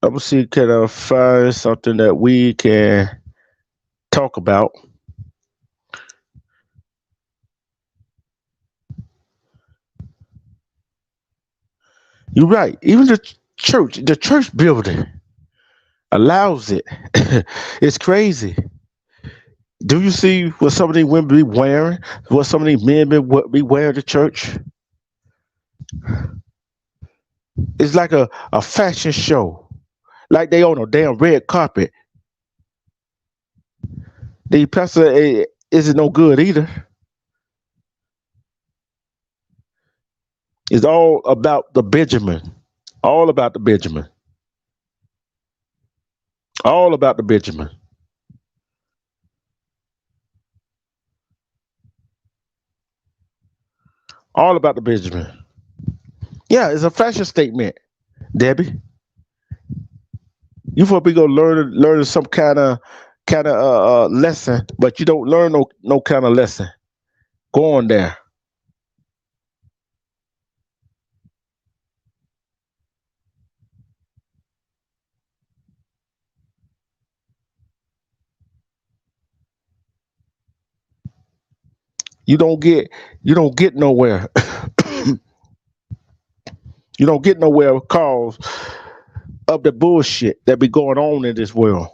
[SPEAKER 1] I'm gonna see can I find something that we can talk about. You're right. Even the church building allows it. It's crazy. Do you see what some of these women be wearing? What some of these men be wearing to church? It's like a fashion show. Like they on a damn red carpet. The pastor isn't no good either. It's all about the Benjamin. All about the Benjamin. All about the Benjamin. All about the Benjamin. Yeah, it's a fashion statement, Debbie. You supposed to be gonna learn some kind of lesson, but you don't learn no kind of lesson. Go on there. You don't get you don't get nowhere. You don't get nowhere because of the bullshit that be going on in this world.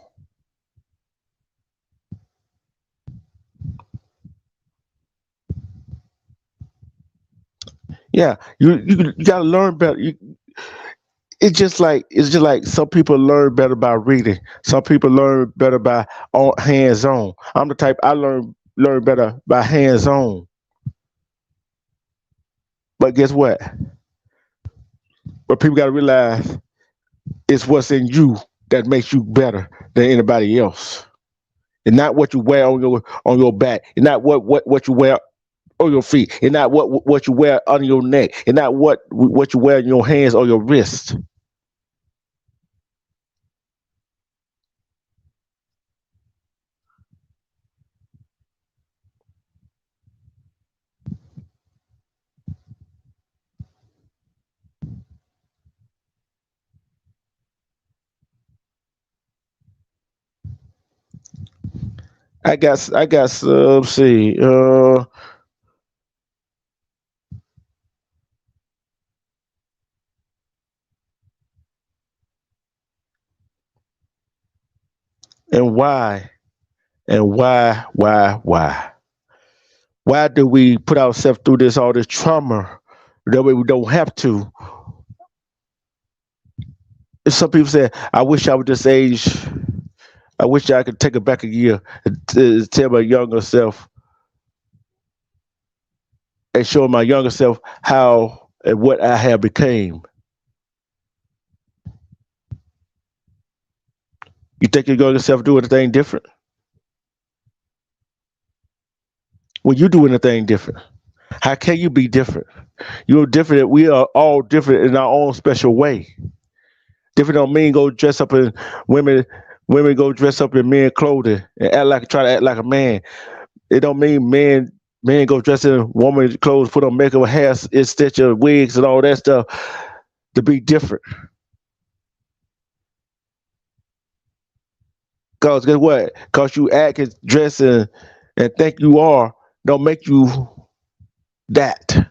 [SPEAKER 1] Yeah, you gotta learn better. It's just like some people learn better by reading. Some people learn better by on hands on. I'm the type I learn better by hands on. But guess what? What people gotta realize is what's in you that makes you better than anybody else. And not what you wear on your back, and not what you wear on your feet, and not what you wear on your neck, and not what you wear in your hands or your wrist. I got let's see and why do we put ourselves through this all this trauma that way we don't have to. Some people say I wish I was this age. I wish I could take it back a year and tell my younger self and show my younger self how and what I have became. You think your younger self do anything different? Well, you do anything different. How can you be different? You're different. We are all different in our own special way. Different don't mean go dress up in women. Women go dress up in men clothing and try to act like a man. It don't mean men go dress in woman clothes, put on makeup, hair, extension, wigs, and all that stuff to be different. Cause guess what? Cause you act and dress and think you are don't make you that.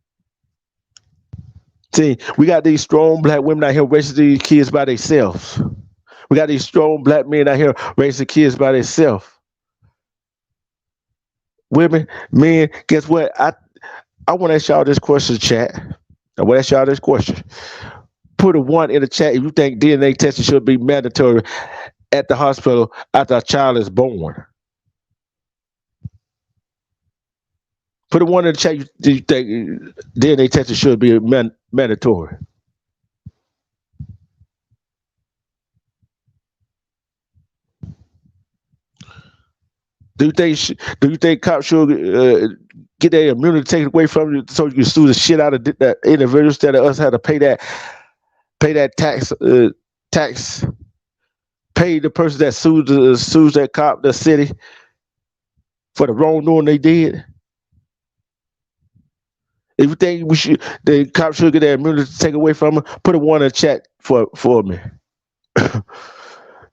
[SPEAKER 1] See, we got these strong black women out here raising these kids by themselves. We got these strong black men out here raising kids by themselves. Women, men, guess what? I want to ask y'all this question, chat. I want to ask y'all this question. Put a one in the chat if you think DNA testing should be mandatory at the hospital after a child is born. Put a one in the chat. Do you think DNA testing should be mandatory? Do you think cops should get their immunity taken away from you so you can sue the shit out of that individuals instead of us had to pay that tax, pay the person that sues that cop, the city, for the wrongdoing they did? If you think the cops should get their immunity taken away from them, put a one in the chat for me.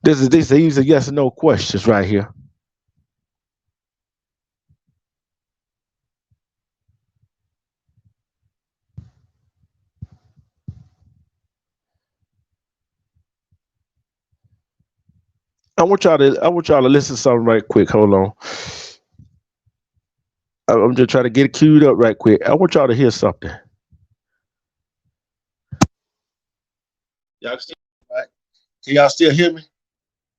[SPEAKER 1] These are yes or no questions right here. I want y'all to listen to something right quick. Hold on. I'm just trying to get it queued up right quick. I want y'all to hear something. Y'all still right? Can y'all still hear me?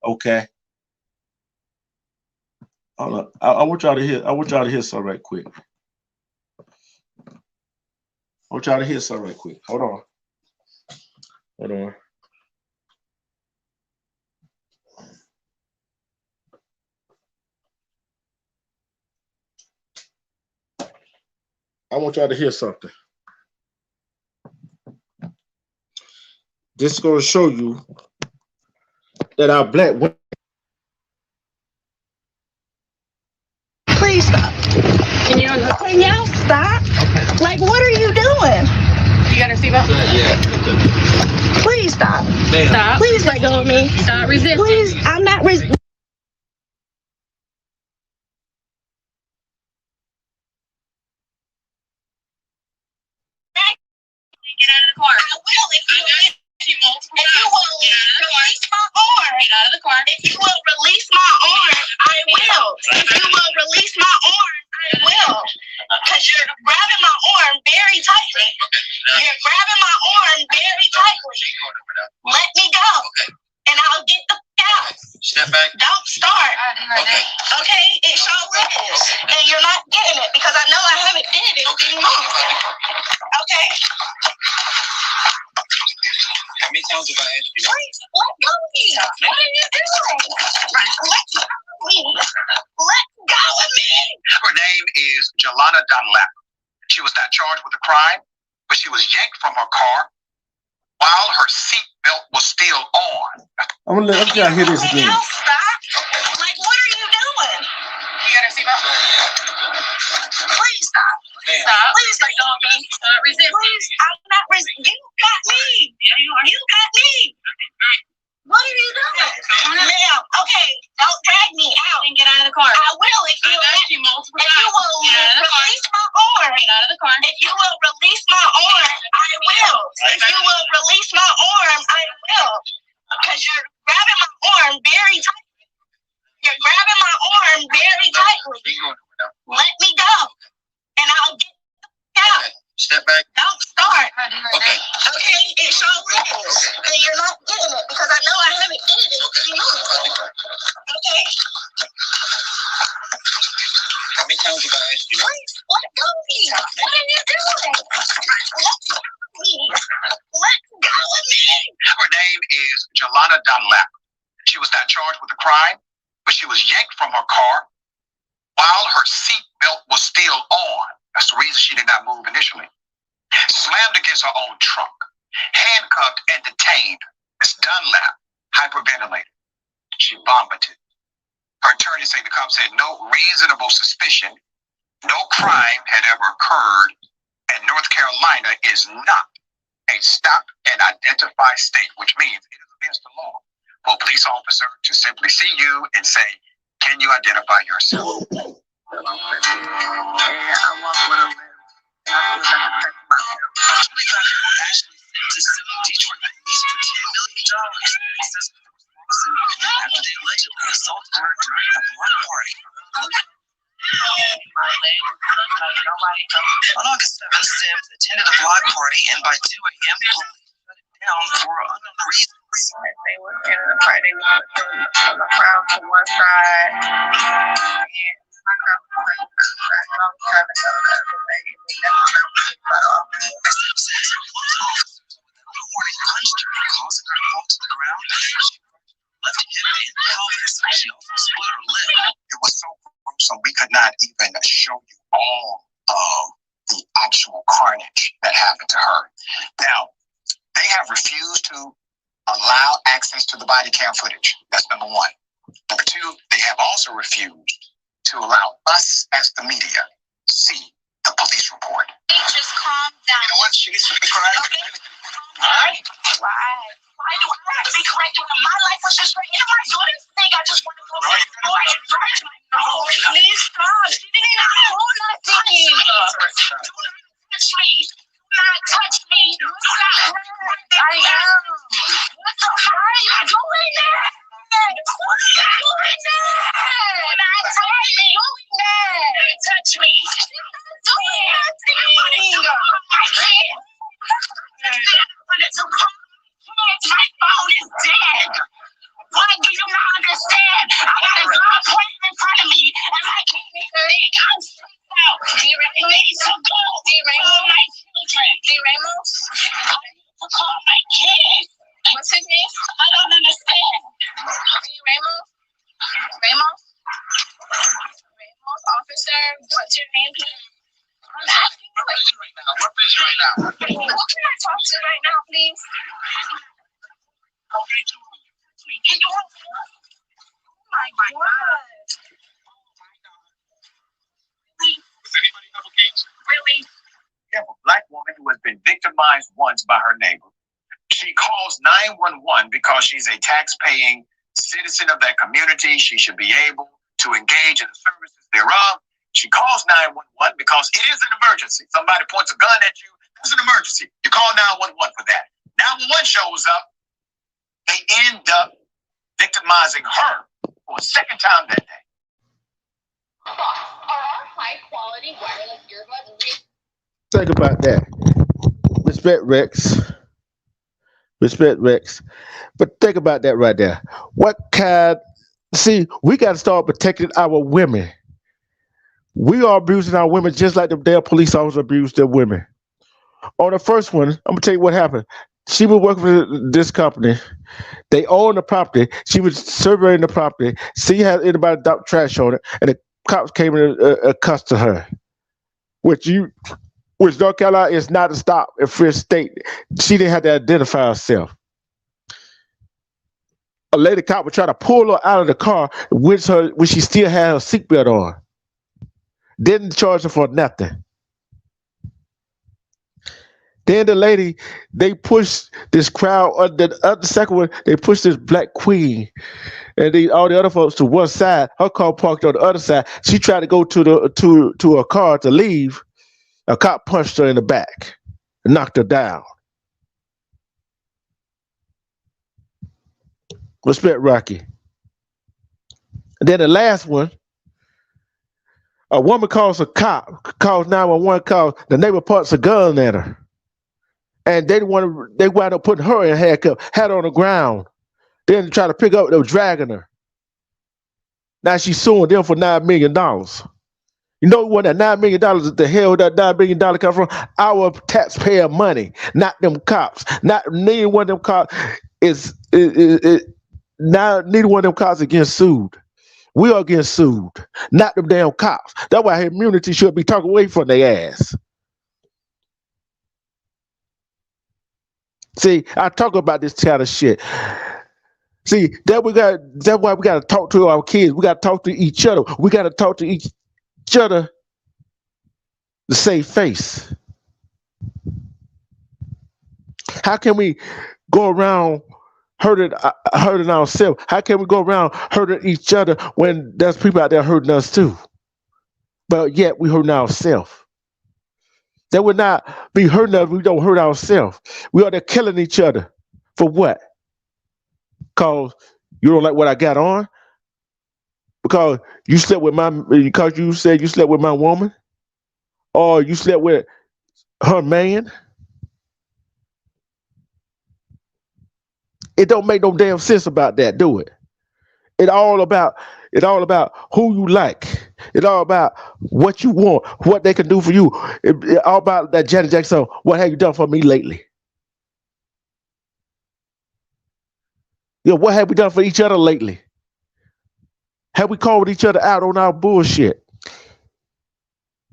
[SPEAKER 1] Okay. Hold on. I want y'all to hear. I want y'all to hear something right quick. I want y'all to hear something right quick. Hold on. Hold on. I want y'all to hear something. This is going to show you that our black women.
[SPEAKER 2] Please stop. Can y'all stop? Okay. Like, what are you doing? You got a seatbelt? Yeah. Please stop. Stop. Please let go of me. Stop resisting. Please, I'm not resisting. Get out of the car. I will if you will. If you will release my arm. Get out of the car. If you will release my arm, I will. If you will release my arm, I will. Because you're grabbing my arm very tightly. You're grabbing my arm very tightly. Let me go. And I'll get the out. Step back. Don't start. Okay. Okay, it sure is. And you're not getting it because I know I haven't did it anymore. Okay. How many times have I asked you? Please, let go of me. What are you doing? Let go of me. Let go of me. Her name is Jelana Dunlap. She was not charged with a crime, but she was yanked from her car while her seatbelt was still on.
[SPEAKER 1] I'm gonna let y'all hear this again.
[SPEAKER 2] Stop. Like, what are you doing? You got a seatbelt? Please stop. Stop. Please let go of me. Stop resisting. Please, I'm not resisting. You got me. You got me. What are you doing? Ma'am, okay, don't drag me out. And get out of the car. I will if you will release my arm. Get out of the car. If you will release my arm, I will. If you will release my arm, I will. Because you're grabbing my arm very tightly. You're grabbing my arm very tightly. Let me go. And I'll get out.
[SPEAKER 3] Step back.
[SPEAKER 2] Don't start.
[SPEAKER 3] Okay.
[SPEAKER 2] Okay, it sure is. And you're not getting it because I know I haven't did it anymore. Okay.
[SPEAKER 3] How many times have I asked you?
[SPEAKER 2] Please, let go of me. What are you doing? Let go of me. Let go of me.
[SPEAKER 3] Her name is Jelana Dunlap. She was not charged with a crime, but she was yanked from her car while her seatbelt was still on. That's the reason she did not move initially. Slammed against her own trunk, handcuffed and detained. Miss Dunlap hyperventilated. She vomited. Her attorney said the cops had no reasonable suspicion, no crime had ever occurred, and North Carolina is not a stop and identify state, which means it is against the law for a police officer to simply see you and say, "Can you identify yourself?" Ashley is suing Detroit police for $10 million after they allegedly assaulted her during a block party. On August 7th, Sims attended a block party, and by 2 a.m., police shut it down for unknown reasons.
[SPEAKER 2] They were in the party. They were putting the crowd to one side, and my crowd was trying to go the other way, and they left the cut off.
[SPEAKER 3] Sims says officers with a warning punched her, causing her to fall to the ground. She left hip and pelvis. She also split her lip. It was so gruesome we could not even show you all of the actual carnage that happened to her. Now, they have refused to allow access to the body cam footage. That's number one. Number two, they have also refused to allow us as the media see the police report.
[SPEAKER 2] Just calm down.
[SPEAKER 3] You know what? She needs to be corrected.
[SPEAKER 2] Why? Why do I have to be corrected when my life was just right? You know, I do this thing. I just want to go to the store. No, please stop. She didn't even do nothing. Do not touch me. Do not touch me. Do not. I am. What the fuck are you doing that? What are you doing that? Do not touch me. Don't touch me. Do nothing. I can't. My phone is dead. What do you not understand? I got a God plan in front of me, and I can't even think. I'm stressed out. I need to go. Call my children. Ramos? Call my kids. What's his name? I don't understand. Ramos? Ramos? Ramos, officer. What's your name? I'm asking you right now.
[SPEAKER 3] What is right now?
[SPEAKER 2] Who can I talk to right now, please? Can you hold on? Oh my God.
[SPEAKER 3] Does anybody have a case?
[SPEAKER 2] Really?
[SPEAKER 3] We have a black woman who has been victimized once by her neighbor. She calls 911 because she's a tax-paying citizen of that community. She should be able to engage in the services thereof. She calls 911 because it is an emergency. Somebody points a gun at you. It's an emergency. You call 911 for that. 911 shows up. They end up victimizing her for a second time that day.
[SPEAKER 4] Are our high-quality wireless earbuds?
[SPEAKER 1] Think about that. Respect Rex. Respect Rex. But think about that right there. What kind? See, we got to start protecting our women. We are abusing our women just like the damn police officers abuse their women. On the first one, I'm gonna tell you what happened. She was working for this company. They own the property. She was surveying the property. See had anybody dump trash on it, and the cops came and accosted her. Which North Carolina is not a stop in Free State. She didn't have to identify herself. A lady cop would try to pull her out of the car when she still had her seatbelt on. Didn't charge her for nothing. Then the lady, they pushed this crowd. The second one, they pushed this black queen, and all the other folks to one side. Her car parked on the other side. She tried to go to her car to leave. A cop punched her in the back, and knocked her down. Respect Rocky. And then the last one. A woman calls a cop, calls 911, calls the neighbor points a gun at her. And they wound up putting her in a handcuff, had her on the ground. Then they try to pick up, they were dragging her. Now she's suing them for $9 million. You know what that $9 million, the hell that $9 million come from? Our taxpayer money, not them cops. Not neither one of them cops neither one of them cops is getting sued. We are getting sued, not them damn cops. That's why immunity should be taken away from their ass. See, I talk about this kind of shit. See, that's why we got to talk to our kids. We got to talk to each other. We got to talk to each other to save face. How can we go around hurting ourselves? How can we go around hurting each other when there's people out there hurting us too? But yet we hurting ourselves. That would not be hurting us. We don't hurt ourselves. We are there killing each other. For what? Because you don't like what I got on? Because because you said you slept with my woman? Or you slept with her man? It don't make no damn sense about that, do it? It all about it all about who you like. It all about what you want, what they can do for you. It all about that Janet Jackson. What have you done for me lately? What have we done for each other lately? Have we called each other out on our bullshit?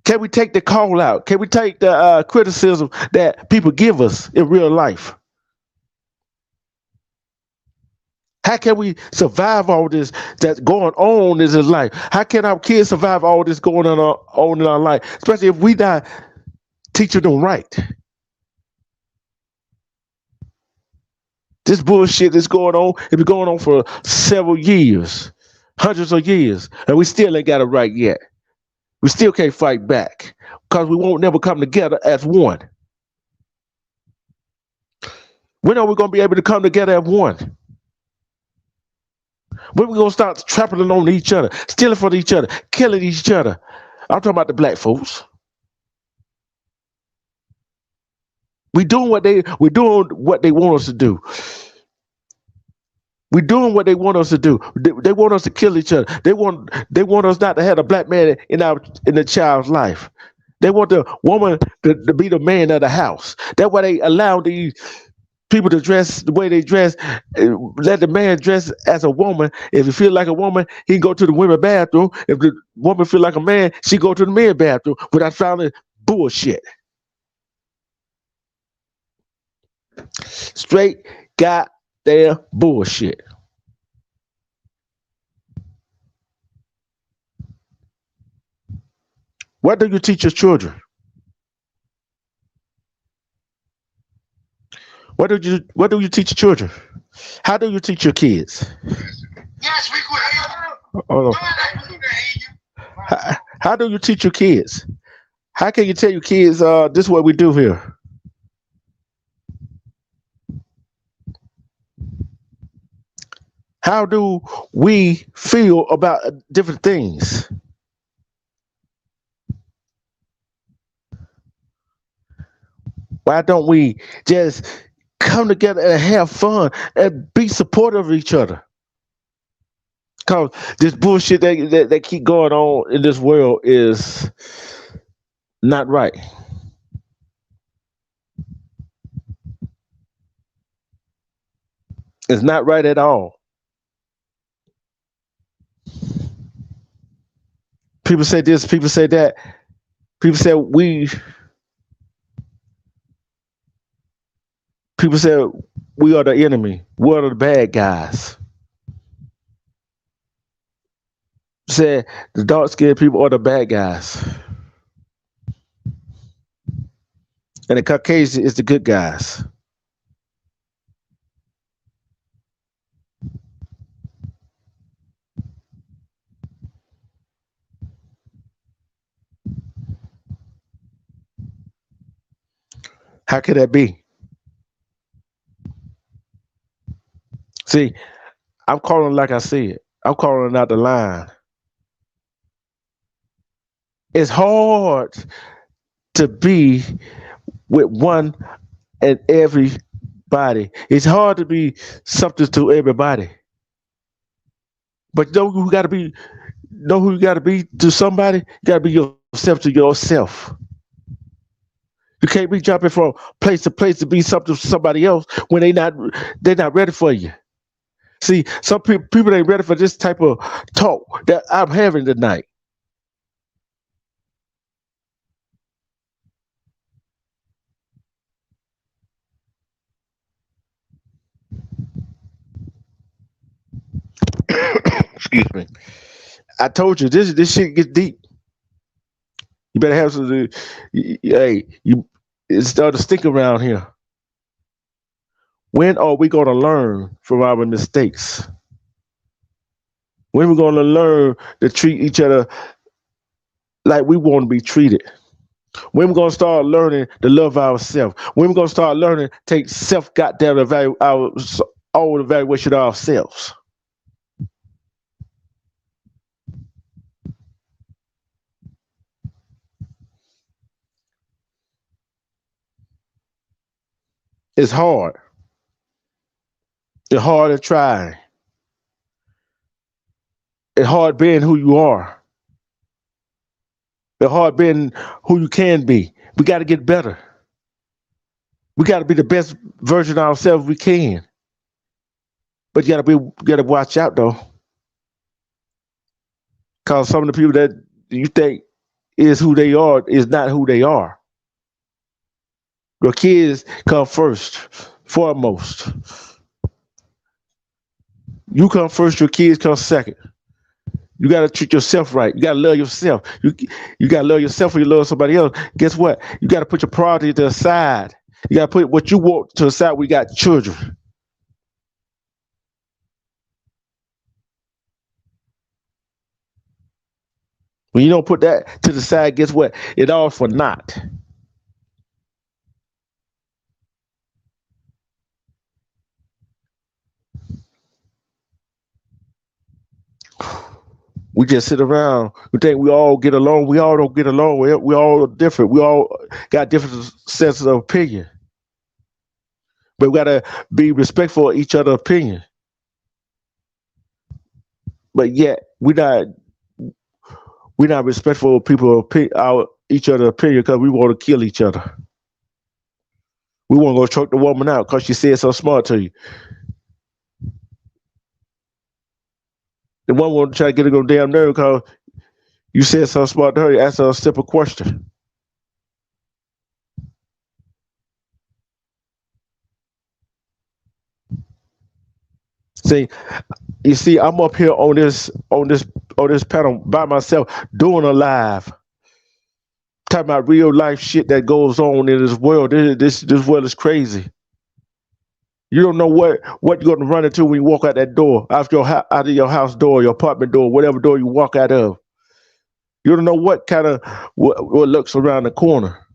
[SPEAKER 1] Can we take the call out? Can we take the criticism that people give us in real life? How can we survive all this that's going on in this life? How can our kids survive all this going on in our life? Especially if we not teaching them right. This bullshit is going on. It's been going on for several years, hundreds of years, and we still ain't got it right yet. We still can't fight back because we won't never come together as one. When are we going to be able to come together as one? When are we going to start trampling on each other, stealing from each other, killing each other? I'm talking about the black folks. We're doing what they want us to do. We're doing what they want us to do. They want us to kill each other. They want us not to have a black man in the child's life. They want the woman to be the man of the house. That's why they allow these people to dress the way they dress. Let the man dress as a woman. If he feel like a woman, he can go to the women's bathroom. If the woman feel like a man, she go to the men's bathroom. Without sounding bullshit. Straight goddamn bullshit. What do you teach your children? What do you teach your children? How do you teach your kids?
[SPEAKER 3] Yes, we could hear you.
[SPEAKER 1] Hold on. How do you teach your kids? How can you tell your kids this is what we do here? How do we feel about different things? Why don't we just come together and have fun and be supportive of each other? Because this bullshit that keep going on in this world is not right. It's not right at all. People say this, people say that. People say we are the enemy. We are the bad guys. Said the dark skinned people are the bad guys. And the Caucasian is the good guys. How could that be? See, I'm calling like I said. I'm calling out the line. It's hard to be with one and everybody. It's hard to be something to everybody. But know who you gotta be to somebody? You gotta be yourself to yourself. You can't be jumping from place to place to be something to somebody else when they're not ready for you. See, some people ain't ready for this type of talk that I'm having tonight. Excuse me. I told you this shit gets deep. You better have some. Hey, it's starting to stink around here. When are we going to learn from our mistakes? When are we going to learn to treat each other like we want to be treated? When we gonna start learning to love ourselves? When we gonna start learning to take self goddamn all evaluation of ourselves? It's hard. It's hard to try. It's hard being who you are. It's hard being who you can be. We got to get better. We got to be the best version of ourselves we can. But you got to watch out though, cause some of the people that you think is who they are is not who they are. Your kids come first, foremost. You come first. Your kids come second. You got to treat yourself right. You got to love yourself. You got to love yourself when you love somebody else. Guess what? You got to put your priority to the side. You got to put what you want to the side. We got children. When you don't put that to the side, guess what? It all for naught. We just sit around. We think we all get along. We all don't get along. We all different. We all got different senses of opinion. But we gotta be respectful of each other's opinion. But yet we not respectful of our each other's opinion because we want to kill each other. We want to go choke the woman out because she said so smart to you. The one want to try to get her on damn nerve because you said something smart to her. You asked her a simple question. See, you see, I'm up here on this panel by myself doing a live, talking about real life shit that goes on in this world. This world is crazy. You don't know what you're gonna run into when you walk out that door, out of your house door, your apartment door, whatever door you walk out of. You don't know what kind of what looks around the corner.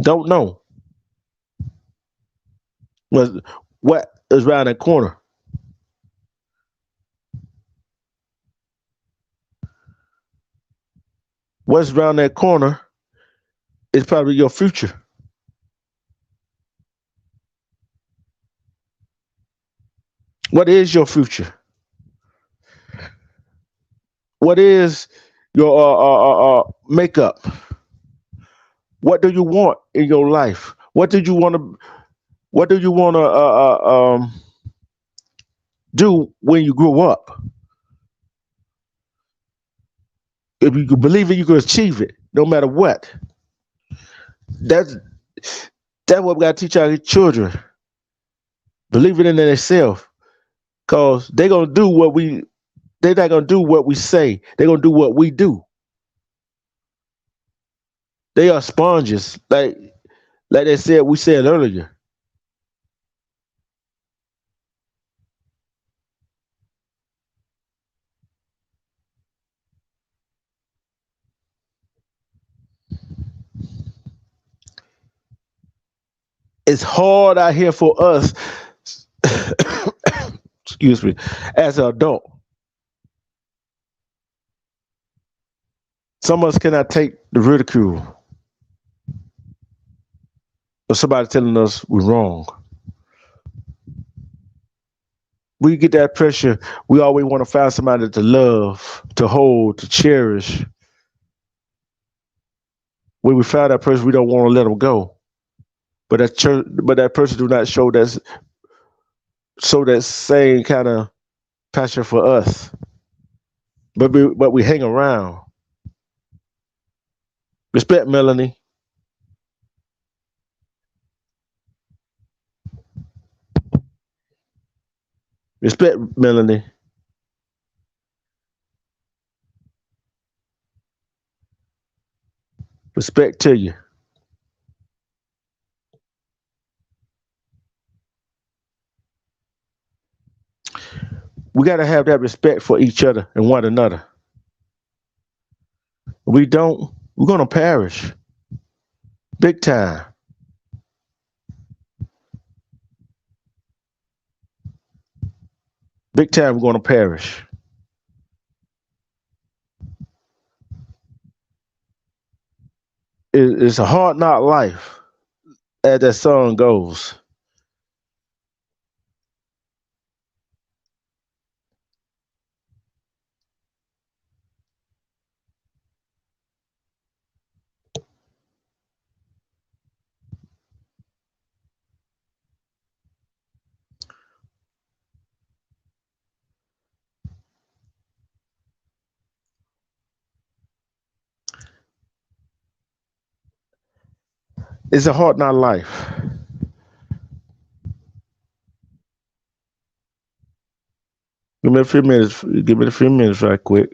[SPEAKER 1] Don't know what is around the corner. What's around that corner is probably your future. What is your future? What is your makeup? What do you want in your life? What do you want to? What do you want to do when you grow up? If you can believe it, you can achieve it, no matter what. That's that's what we got to teach our children. Believe it in themselves, cause they gonna do what we. They're not gonna do what we say. They're gonna do what we do. They are sponges, like they said. We said earlier. It's hard out here for us. Excuse me, as an adult. Some of us cannot take the ridicule of somebody telling us we're wrong. We get that pressure. We always want to find somebody to love, to hold, to cherish. When we find that person, we don't want to let them go. But that person do not show that same kind of passion for us. But we hang around. Respect Melanie. Respect Melanie. Respect to you. We got to have that respect for each other and one another. We don't, we're gonna perish big time. Big time, we're gonna perish. It's a hard knock life, as that song goes. It's a hard knock life. Give me a few minutes. Give me a few minutes, right quick.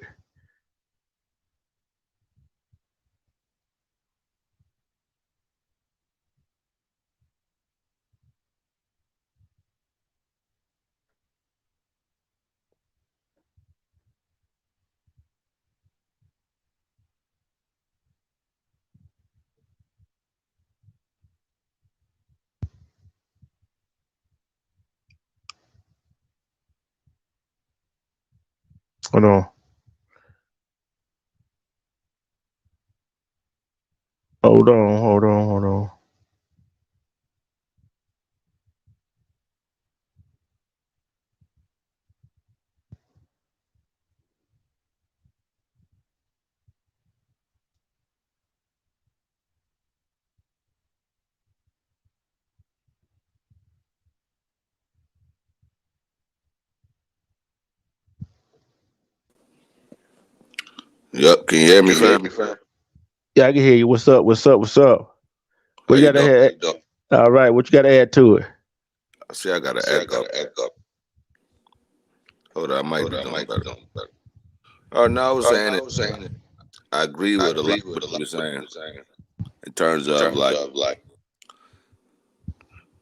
[SPEAKER 1] Hold on. Hold on. Hold on. Hold on.
[SPEAKER 5] Yep. Can you hear me,
[SPEAKER 3] Can you hear
[SPEAKER 5] fam?
[SPEAKER 3] me, fam?
[SPEAKER 1] Yeah, I can hear you. What's up? What's up? What's up?
[SPEAKER 5] How
[SPEAKER 1] What you
[SPEAKER 5] you
[SPEAKER 1] got to
[SPEAKER 5] doing?
[SPEAKER 1] add? All right. What you got to add to it?
[SPEAKER 5] I see I got an
[SPEAKER 3] See, I
[SPEAKER 5] echo.
[SPEAKER 3] got an echo.
[SPEAKER 5] Hold on, I might
[SPEAKER 3] Hold
[SPEAKER 5] be
[SPEAKER 3] on, I
[SPEAKER 5] doing
[SPEAKER 3] might be
[SPEAKER 5] better.
[SPEAKER 3] doing better.
[SPEAKER 5] Oh no, I was
[SPEAKER 3] Oh,
[SPEAKER 5] saying
[SPEAKER 3] no, I
[SPEAKER 5] it.
[SPEAKER 3] was saying it.
[SPEAKER 5] I agree
[SPEAKER 3] I
[SPEAKER 5] with a lot
[SPEAKER 3] agree
[SPEAKER 5] of
[SPEAKER 3] with
[SPEAKER 5] what
[SPEAKER 3] a
[SPEAKER 5] you
[SPEAKER 3] lot
[SPEAKER 5] were
[SPEAKER 3] of what
[SPEAKER 5] saying
[SPEAKER 3] you're saying
[SPEAKER 5] in terms
[SPEAKER 3] in
[SPEAKER 5] of
[SPEAKER 3] terms
[SPEAKER 5] like
[SPEAKER 3] of like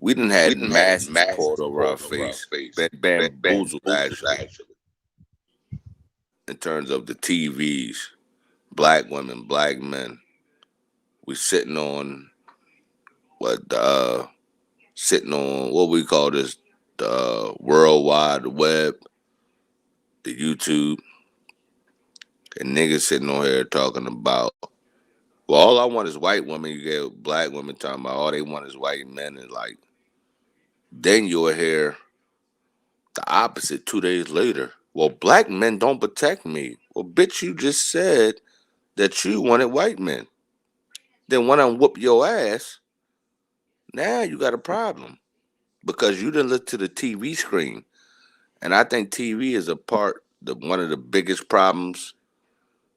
[SPEAKER 5] we didn't
[SPEAKER 3] we
[SPEAKER 5] had
[SPEAKER 3] didn't had
[SPEAKER 5] massive
[SPEAKER 3] massive
[SPEAKER 5] support over our
[SPEAKER 3] support over our
[SPEAKER 5] face,
[SPEAKER 3] face,
[SPEAKER 5] been bamboozled
[SPEAKER 3] bamboozled
[SPEAKER 5] actually
[SPEAKER 3] actually.
[SPEAKER 5] in terms of the TVs, black women, black men. We sitting on what sitting on what we call this the World Wide Web, the YouTube, and niggas sitting on here talking about, well, all I want is white women. You get black women talking about all they want is white men, and like then you'll hear the opposite 2 days later. Well, black men don't protect me. Well, bitch, you just said that you wanted white men. Then when I whoop your ass, now you got a problem because you didn't look to the TV screen. And I think TV is a part, one of the biggest problems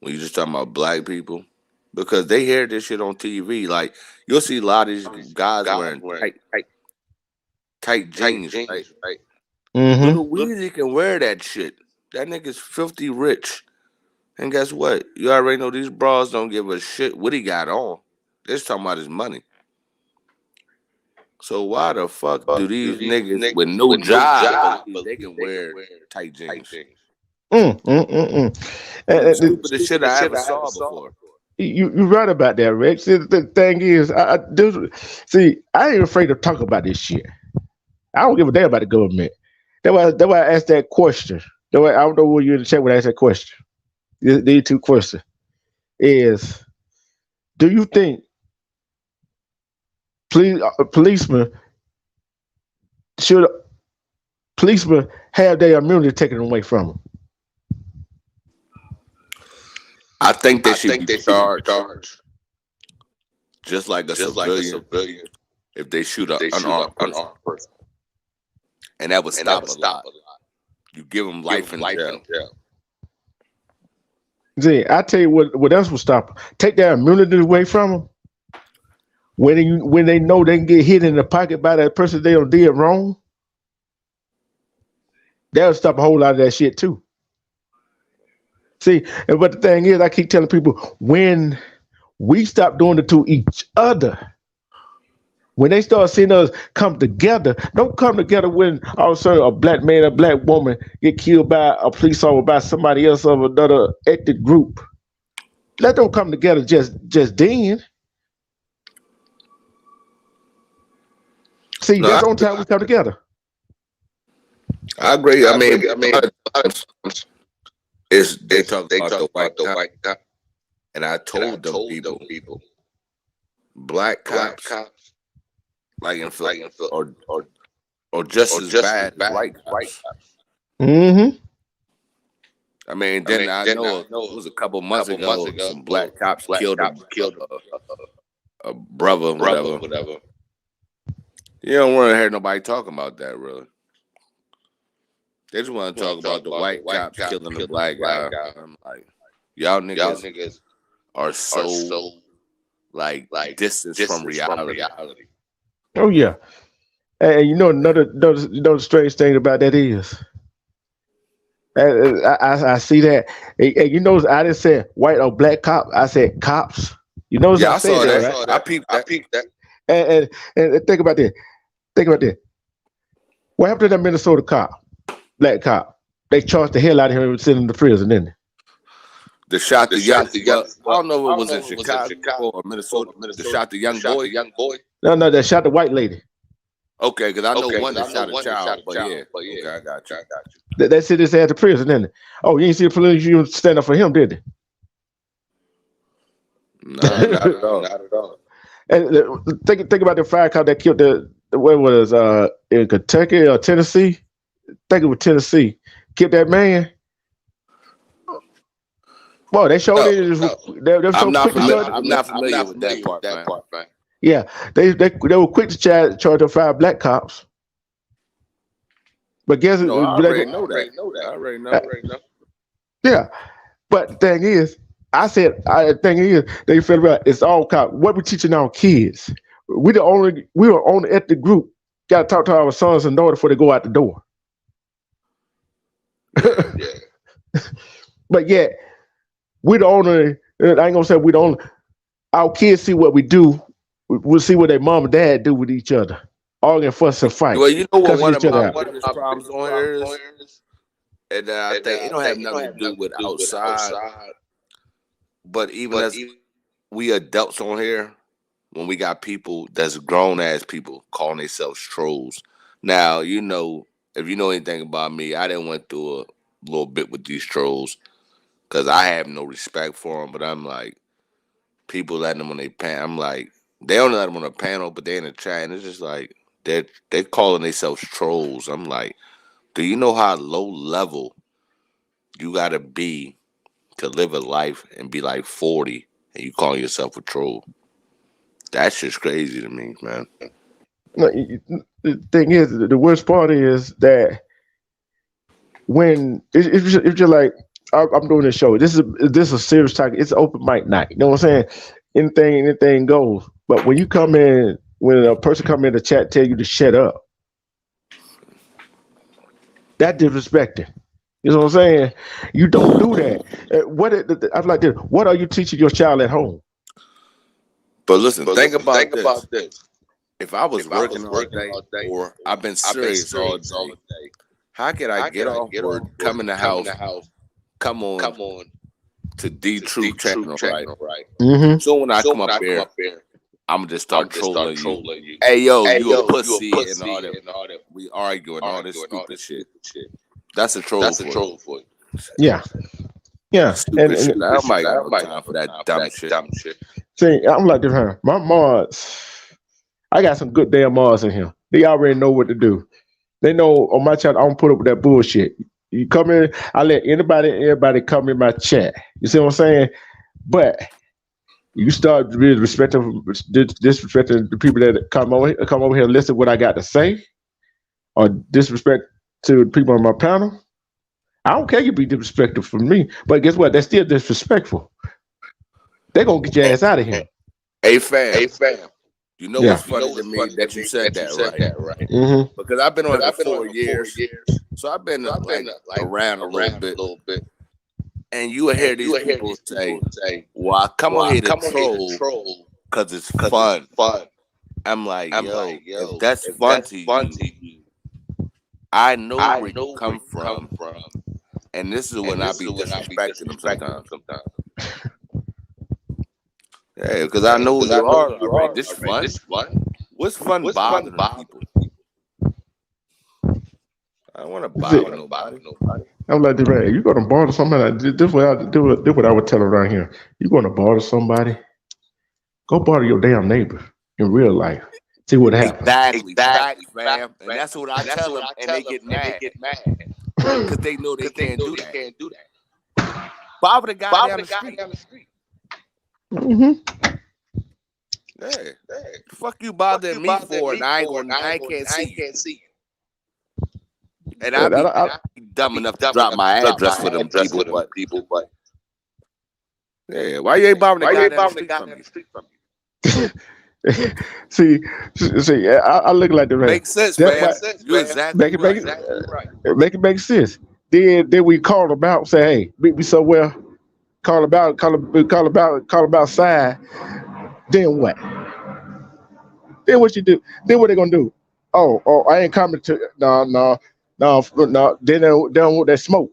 [SPEAKER 5] when you're just talking about black people because they hear this shit on TV. Like you'll see a lot of these guys
[SPEAKER 3] Guys
[SPEAKER 5] wearing
[SPEAKER 3] wearing
[SPEAKER 5] tight
[SPEAKER 3] tight
[SPEAKER 5] jeans, right?
[SPEAKER 3] jeans, right?
[SPEAKER 1] Mm-hmm.
[SPEAKER 5] Little Weezy can wear that shit. That nigga's filthy rich. And guess what? You already know these bras don't give a shit what he got on. They're just talking about his money. So why the fuck do
[SPEAKER 3] But do
[SPEAKER 5] these
[SPEAKER 3] these
[SPEAKER 5] niggas with
[SPEAKER 3] niggas
[SPEAKER 5] no
[SPEAKER 3] with no
[SPEAKER 5] job
[SPEAKER 3] job
[SPEAKER 5] believe they
[SPEAKER 3] believe
[SPEAKER 5] can
[SPEAKER 3] they can
[SPEAKER 5] wear
[SPEAKER 3] wear
[SPEAKER 5] tight
[SPEAKER 3] tight
[SPEAKER 5] jeans?
[SPEAKER 3] jeans?
[SPEAKER 1] Mm, mm, mm, mm.
[SPEAKER 5] Some of the
[SPEAKER 1] Uh,
[SPEAKER 5] stupidest shit
[SPEAKER 3] Stupidest
[SPEAKER 5] I
[SPEAKER 3] shit
[SPEAKER 5] ever
[SPEAKER 3] I ever
[SPEAKER 5] saw
[SPEAKER 3] saw
[SPEAKER 5] before.
[SPEAKER 3] before.
[SPEAKER 1] you're right about that, Rex. See, the thing is, see, I ain't afraid to talk about this shit. I don't give a damn about the government. That's why I asked that question. That why I don't know where you in the chat when I asked that question. These two questions is: do you think policemen should policemen have their immunity taken away from them?
[SPEAKER 5] I think they
[SPEAKER 3] I
[SPEAKER 5] should
[SPEAKER 3] think
[SPEAKER 5] be
[SPEAKER 3] they should be
[SPEAKER 5] charged
[SPEAKER 3] charged
[SPEAKER 5] just like a
[SPEAKER 3] just like a
[SPEAKER 5] civilian
[SPEAKER 3] civilian
[SPEAKER 5] if they shoot
[SPEAKER 3] if
[SPEAKER 5] an
[SPEAKER 3] they shoot an
[SPEAKER 5] unarmed person.
[SPEAKER 3] unarmed person,
[SPEAKER 5] And that would
[SPEAKER 3] and that
[SPEAKER 5] stop
[SPEAKER 3] would
[SPEAKER 5] a
[SPEAKER 3] stop
[SPEAKER 5] lot.
[SPEAKER 3] a lot.
[SPEAKER 5] You give them
[SPEAKER 3] Give
[SPEAKER 5] life
[SPEAKER 3] them
[SPEAKER 5] in
[SPEAKER 3] life in
[SPEAKER 5] jail.
[SPEAKER 3] jail.
[SPEAKER 1] See, I tell you what else will stop 'em. Take their immunity away from them when they know they can get hit in the pocket by that person they done did wrong. That'll stop a whole lot of that shit too. See, but the thing is, I keep telling people when we stop doing it to each other, when they start seeing us come together, don't come together when all of a sudden a black man, a black woman get killed by a police officer by somebody else of another ethnic group. Let them come together just then. See,
[SPEAKER 5] No,
[SPEAKER 1] that's the only time we come together.
[SPEAKER 5] I agree. I mean,
[SPEAKER 3] I mean,
[SPEAKER 5] a lot of times is they talk
[SPEAKER 3] they
[SPEAKER 5] about
[SPEAKER 3] talk
[SPEAKER 5] the
[SPEAKER 3] about
[SPEAKER 5] white
[SPEAKER 3] the
[SPEAKER 5] cop,
[SPEAKER 3] white cop,
[SPEAKER 5] and I
[SPEAKER 3] and I
[SPEAKER 5] told them
[SPEAKER 3] told them
[SPEAKER 5] people,
[SPEAKER 3] people,
[SPEAKER 5] black
[SPEAKER 3] black
[SPEAKER 5] cops,
[SPEAKER 3] cops,
[SPEAKER 5] like in Phil,
[SPEAKER 3] like in Phil,
[SPEAKER 5] or or just
[SPEAKER 3] or
[SPEAKER 5] as
[SPEAKER 3] just as
[SPEAKER 5] bad as
[SPEAKER 3] bad
[SPEAKER 5] white
[SPEAKER 3] as white
[SPEAKER 5] cops.
[SPEAKER 3] cops.
[SPEAKER 1] Mm-hmm.
[SPEAKER 5] I mean,
[SPEAKER 3] I
[SPEAKER 5] then
[SPEAKER 3] mean,
[SPEAKER 5] I
[SPEAKER 3] then
[SPEAKER 5] know
[SPEAKER 3] I
[SPEAKER 5] it
[SPEAKER 3] know
[SPEAKER 5] was a couple
[SPEAKER 3] a
[SPEAKER 5] months
[SPEAKER 3] couple months
[SPEAKER 5] ago,
[SPEAKER 3] ago,
[SPEAKER 5] some black
[SPEAKER 3] some
[SPEAKER 5] cops
[SPEAKER 3] black
[SPEAKER 5] killed
[SPEAKER 3] cops killed
[SPEAKER 5] a
[SPEAKER 3] a
[SPEAKER 5] brother,
[SPEAKER 3] brother,
[SPEAKER 5] whatever.
[SPEAKER 3] whatever.
[SPEAKER 5] You don't want to hear nobody talking about that, really. They just want to
[SPEAKER 3] Want
[SPEAKER 5] talk
[SPEAKER 3] to talk
[SPEAKER 5] about the
[SPEAKER 3] about the
[SPEAKER 5] white
[SPEAKER 3] white
[SPEAKER 5] cops
[SPEAKER 3] cops
[SPEAKER 5] killing the
[SPEAKER 3] killing the
[SPEAKER 5] black
[SPEAKER 3] black
[SPEAKER 5] guy.
[SPEAKER 3] guy.
[SPEAKER 5] I'm like, y'all
[SPEAKER 3] Y'all
[SPEAKER 5] niggas
[SPEAKER 3] niggas
[SPEAKER 5] are
[SPEAKER 3] are
[SPEAKER 5] so
[SPEAKER 3] so
[SPEAKER 5] like
[SPEAKER 3] like
[SPEAKER 5] distance from
[SPEAKER 3] distance from
[SPEAKER 5] reality.
[SPEAKER 3] reality.
[SPEAKER 1] Oh yeah. And you know another strange thing about that is, I see that. And you notice I didn't say white or black cop. I said cops. You notice I
[SPEAKER 5] Yeah, I
[SPEAKER 1] said
[SPEAKER 5] saw
[SPEAKER 1] that,
[SPEAKER 5] that.
[SPEAKER 1] right?
[SPEAKER 5] I peeped
[SPEAKER 3] I
[SPEAKER 5] that.
[SPEAKER 3] peeped that.
[SPEAKER 1] And, and think about that. Think about that. What happened to that Minnesota cop, black cop? They charged the hell out of him and sent him to prison, didn't they?
[SPEAKER 5] The shot
[SPEAKER 3] The
[SPEAKER 5] the young,
[SPEAKER 3] shot the young,
[SPEAKER 5] well, I
[SPEAKER 3] well,
[SPEAKER 5] don't know if
[SPEAKER 3] I
[SPEAKER 5] it
[SPEAKER 3] don't
[SPEAKER 5] was
[SPEAKER 3] know
[SPEAKER 5] in
[SPEAKER 3] if it was in
[SPEAKER 5] Chicago
[SPEAKER 3] Chicago
[SPEAKER 5] or
[SPEAKER 3] or
[SPEAKER 5] Minnesota. The
[SPEAKER 3] Minnesota.
[SPEAKER 5] shot the
[SPEAKER 3] The
[SPEAKER 5] young
[SPEAKER 3] shot the
[SPEAKER 5] boy.
[SPEAKER 3] young boy.
[SPEAKER 1] No, they shot the white lady.
[SPEAKER 5] Okay, because I know
[SPEAKER 3] Okay,
[SPEAKER 5] one
[SPEAKER 3] because
[SPEAKER 5] that
[SPEAKER 3] I know
[SPEAKER 5] shot a
[SPEAKER 3] one that shot
[SPEAKER 5] child,
[SPEAKER 3] a
[SPEAKER 5] but
[SPEAKER 3] child,
[SPEAKER 5] yeah.
[SPEAKER 3] but yeah,
[SPEAKER 5] Okay, I got
[SPEAKER 3] okay,
[SPEAKER 5] you.
[SPEAKER 3] I got you.
[SPEAKER 1] They sent his ass to prison, didn't they? Oh, you ain't see the police you stand up for him, did
[SPEAKER 5] Nah,
[SPEAKER 1] they?
[SPEAKER 5] not at
[SPEAKER 3] Nah,
[SPEAKER 5] all.
[SPEAKER 3] not at all.
[SPEAKER 1] And think about the fire cop that killed where was in Kentucky or Tennessee? Think it was Tennessee. Killed that man. Boy, they showed
[SPEAKER 5] No,
[SPEAKER 1] it.
[SPEAKER 3] No,
[SPEAKER 1] They were so quick to charge.
[SPEAKER 5] I'm not
[SPEAKER 3] I'm
[SPEAKER 5] familiar
[SPEAKER 3] not
[SPEAKER 5] with that
[SPEAKER 3] familiar with
[SPEAKER 5] part,
[SPEAKER 3] that
[SPEAKER 5] man.
[SPEAKER 3] part, man.
[SPEAKER 1] Yeah, they were quick to charge the 5 black cops. But guess
[SPEAKER 5] No, I
[SPEAKER 1] but
[SPEAKER 5] already
[SPEAKER 3] I
[SPEAKER 5] know that.
[SPEAKER 3] already know
[SPEAKER 5] I
[SPEAKER 3] that.
[SPEAKER 5] already
[SPEAKER 3] I
[SPEAKER 5] know.
[SPEAKER 3] already know.
[SPEAKER 1] yeah. But the thing is, the thing is, they feel about it's all cop. What we teaching our kids? We are only at the group. Got to talk to our sons and daughters before they go out the door.
[SPEAKER 5] Yeah.
[SPEAKER 3] Yeah.
[SPEAKER 1] But yet, we the only. I ain't gonna say we the only. Our kids see what we do. We'll see what their mom and dad do with each other. Arguing, fuss, and fight,
[SPEAKER 5] Well, you know what
[SPEAKER 1] cussing
[SPEAKER 5] one of
[SPEAKER 1] each
[SPEAKER 5] my
[SPEAKER 1] other out.
[SPEAKER 3] One of
[SPEAKER 5] biggest
[SPEAKER 3] my
[SPEAKER 5] problems
[SPEAKER 3] biggest
[SPEAKER 5] on here
[SPEAKER 3] problems on
[SPEAKER 5] is,
[SPEAKER 3] here is,
[SPEAKER 5] and I
[SPEAKER 3] and
[SPEAKER 5] think it
[SPEAKER 3] I
[SPEAKER 5] don't have
[SPEAKER 3] think it don't
[SPEAKER 5] nothing to
[SPEAKER 3] have
[SPEAKER 5] do
[SPEAKER 3] nothing to
[SPEAKER 5] with
[SPEAKER 3] do with
[SPEAKER 5] outside,
[SPEAKER 3] outside,
[SPEAKER 5] but even
[SPEAKER 3] but
[SPEAKER 5] as we adults on here, when we got people that's grown ass people calling themselves trolls. Now, if you know anything about me, I didn't went through a little bit with these trolls because I have no respect for them. But I'm like, people letting them on their panel. I'm like, they don't let them on the panel, but they in the chat, and it's just like they're calling themselves trolls. I'm like, do you know how low level you gotta be to live a life and be like 40 and you calling yourself a troll? That's just crazy to me, man.
[SPEAKER 1] No, the thing is, the worst part is that when if you're like, I'm doing this show. This is a serious topic. It's open mic night. You know what I'm saying? Anything goes. But when you come in, when a person come in the chat tell you to shut up, that disrespecting. You know what I'm saying? You don't do that. I'm like this. What are you teaching your child at home?
[SPEAKER 5] But listen,
[SPEAKER 3] but
[SPEAKER 5] think
[SPEAKER 3] listen,
[SPEAKER 5] about
[SPEAKER 3] think
[SPEAKER 5] this.
[SPEAKER 3] about this.
[SPEAKER 5] If I was
[SPEAKER 3] If I
[SPEAKER 5] working
[SPEAKER 3] was
[SPEAKER 5] all
[SPEAKER 3] working
[SPEAKER 5] day
[SPEAKER 3] all day,
[SPEAKER 5] or
[SPEAKER 3] or
[SPEAKER 5] I've been
[SPEAKER 3] I've been
[SPEAKER 5] serious all
[SPEAKER 3] serious all
[SPEAKER 5] day,
[SPEAKER 3] day,
[SPEAKER 5] how could I
[SPEAKER 3] how
[SPEAKER 5] get
[SPEAKER 3] can I
[SPEAKER 5] off
[SPEAKER 3] get
[SPEAKER 5] work,
[SPEAKER 3] off
[SPEAKER 5] come
[SPEAKER 3] work,
[SPEAKER 5] in the
[SPEAKER 3] come in the
[SPEAKER 5] house,
[SPEAKER 3] house,
[SPEAKER 5] come on
[SPEAKER 3] come on
[SPEAKER 5] to D
[SPEAKER 3] to the
[SPEAKER 5] Truth
[SPEAKER 3] truth
[SPEAKER 5] channel, right?
[SPEAKER 3] channel, right?
[SPEAKER 1] Mm-hmm.
[SPEAKER 5] So when I
[SPEAKER 3] So
[SPEAKER 5] come
[SPEAKER 3] when
[SPEAKER 5] up
[SPEAKER 3] I come
[SPEAKER 5] here,
[SPEAKER 3] up there,
[SPEAKER 5] I'm gonna just
[SPEAKER 3] I'm
[SPEAKER 5] start
[SPEAKER 3] just start
[SPEAKER 5] trolling you.
[SPEAKER 3] trolling you.
[SPEAKER 5] Hey yo,
[SPEAKER 3] Hey
[SPEAKER 5] you a
[SPEAKER 3] yo, you a
[SPEAKER 5] pussy and all
[SPEAKER 3] pussy
[SPEAKER 5] that.
[SPEAKER 3] and all that,
[SPEAKER 5] We arguing all this
[SPEAKER 3] arguing all
[SPEAKER 5] stupid
[SPEAKER 3] this
[SPEAKER 5] shit.
[SPEAKER 3] stupid shit.
[SPEAKER 5] That's a troll
[SPEAKER 3] That's a
[SPEAKER 5] for you.
[SPEAKER 3] troll for you.
[SPEAKER 1] Yeah, yeah.
[SPEAKER 5] Stupid shit. I
[SPEAKER 3] Stupid
[SPEAKER 5] don't
[SPEAKER 3] shit.
[SPEAKER 5] got no
[SPEAKER 3] Everybody
[SPEAKER 5] time
[SPEAKER 3] got
[SPEAKER 5] for
[SPEAKER 3] no
[SPEAKER 5] that
[SPEAKER 3] time for
[SPEAKER 5] dumb
[SPEAKER 3] that
[SPEAKER 5] shit.
[SPEAKER 3] dumb shit.
[SPEAKER 1] See, I'm like this. My mods, I got some good damn mods in here. They already know what to do. They know on my chat I don't put up with that bullshit. You come in, I let everybody come in my chat. You see what I'm saying? But you start really disrespecting the people that come over here and listen to what I got to say, or disrespect to the people on my panel. I don't care you be disrespectful for me, but guess what? That's still disrespectful. They're gonna get your
[SPEAKER 5] Hey,
[SPEAKER 1] ass out of here.
[SPEAKER 5] hey fam,
[SPEAKER 3] Hey fam,
[SPEAKER 5] you know what's
[SPEAKER 1] Yeah.
[SPEAKER 3] you know
[SPEAKER 5] funny to
[SPEAKER 3] what's
[SPEAKER 5] me
[SPEAKER 3] funny to
[SPEAKER 5] that you
[SPEAKER 3] me
[SPEAKER 5] said
[SPEAKER 3] that you
[SPEAKER 5] that,
[SPEAKER 3] said
[SPEAKER 5] right?
[SPEAKER 3] that, right?
[SPEAKER 1] Mm-hmm.
[SPEAKER 5] Because I've been on
[SPEAKER 3] Because
[SPEAKER 5] here for
[SPEAKER 3] I've been on
[SPEAKER 5] four
[SPEAKER 3] here for 4
[SPEAKER 5] years,
[SPEAKER 3] years,
[SPEAKER 5] so I've been
[SPEAKER 3] so I've been
[SPEAKER 5] like
[SPEAKER 3] like
[SPEAKER 5] around a little
[SPEAKER 3] around a
[SPEAKER 5] bit.
[SPEAKER 3] little bit,
[SPEAKER 5] And you will hear
[SPEAKER 3] and you
[SPEAKER 5] these
[SPEAKER 3] will hear
[SPEAKER 5] people
[SPEAKER 3] these
[SPEAKER 5] say,
[SPEAKER 3] people say,
[SPEAKER 5] "Well, I come
[SPEAKER 3] "Well,
[SPEAKER 5] on
[SPEAKER 3] I
[SPEAKER 5] here to
[SPEAKER 3] come on here to
[SPEAKER 5] troll
[SPEAKER 3] troll
[SPEAKER 5] because it's
[SPEAKER 3] because it's
[SPEAKER 5] fun."
[SPEAKER 3] fun."
[SPEAKER 5] I'm like,
[SPEAKER 3] I'm like,
[SPEAKER 5] yo, if
[SPEAKER 3] yo,
[SPEAKER 5] that's
[SPEAKER 3] if
[SPEAKER 5] fun
[SPEAKER 3] that's
[SPEAKER 5] to
[SPEAKER 3] fun
[SPEAKER 5] you,
[SPEAKER 3] to you,
[SPEAKER 5] I know
[SPEAKER 3] I
[SPEAKER 5] where you
[SPEAKER 3] know where
[SPEAKER 5] come
[SPEAKER 3] you come
[SPEAKER 5] from,
[SPEAKER 3] from,
[SPEAKER 5] and this is when
[SPEAKER 3] and
[SPEAKER 5] I
[SPEAKER 3] this
[SPEAKER 5] be
[SPEAKER 3] is when I be
[SPEAKER 5] disrespecting them
[SPEAKER 3] disrespecting them
[SPEAKER 5] sometimes.
[SPEAKER 3] sometimes.
[SPEAKER 5] Yeah, because I know who you are. All right, this fun. What's fun bothering people? I don't want to bother nobody.
[SPEAKER 1] I'm like, man, you gonna bother somebody? This what I would tell around here. You gonna bother somebody? Go bother your damn neighbor in real life. See what happens.
[SPEAKER 5] Exactly. Facts, fam. And that's what I tell them, and they get mad because they know they can't do that. Bother the guy down the street.
[SPEAKER 1] Hmm.
[SPEAKER 5] Yeah. Fuck you bothering me for, and I can't see you. And I be dumb enough to drop my address for them people, but yeah, why you ain't bothering the guy down the street from you?
[SPEAKER 1] see, I look like the man.
[SPEAKER 5] Makes sense,
[SPEAKER 1] That
[SPEAKER 5] man.
[SPEAKER 1] why-
[SPEAKER 5] You exactly right.
[SPEAKER 1] Make it make sense. Then we call about, say, hey, meet me somewhere. Call about side. Then what? Then what you do? Then what they gonna do? Oh, I ain't coming to no. Then they don't want that smoke.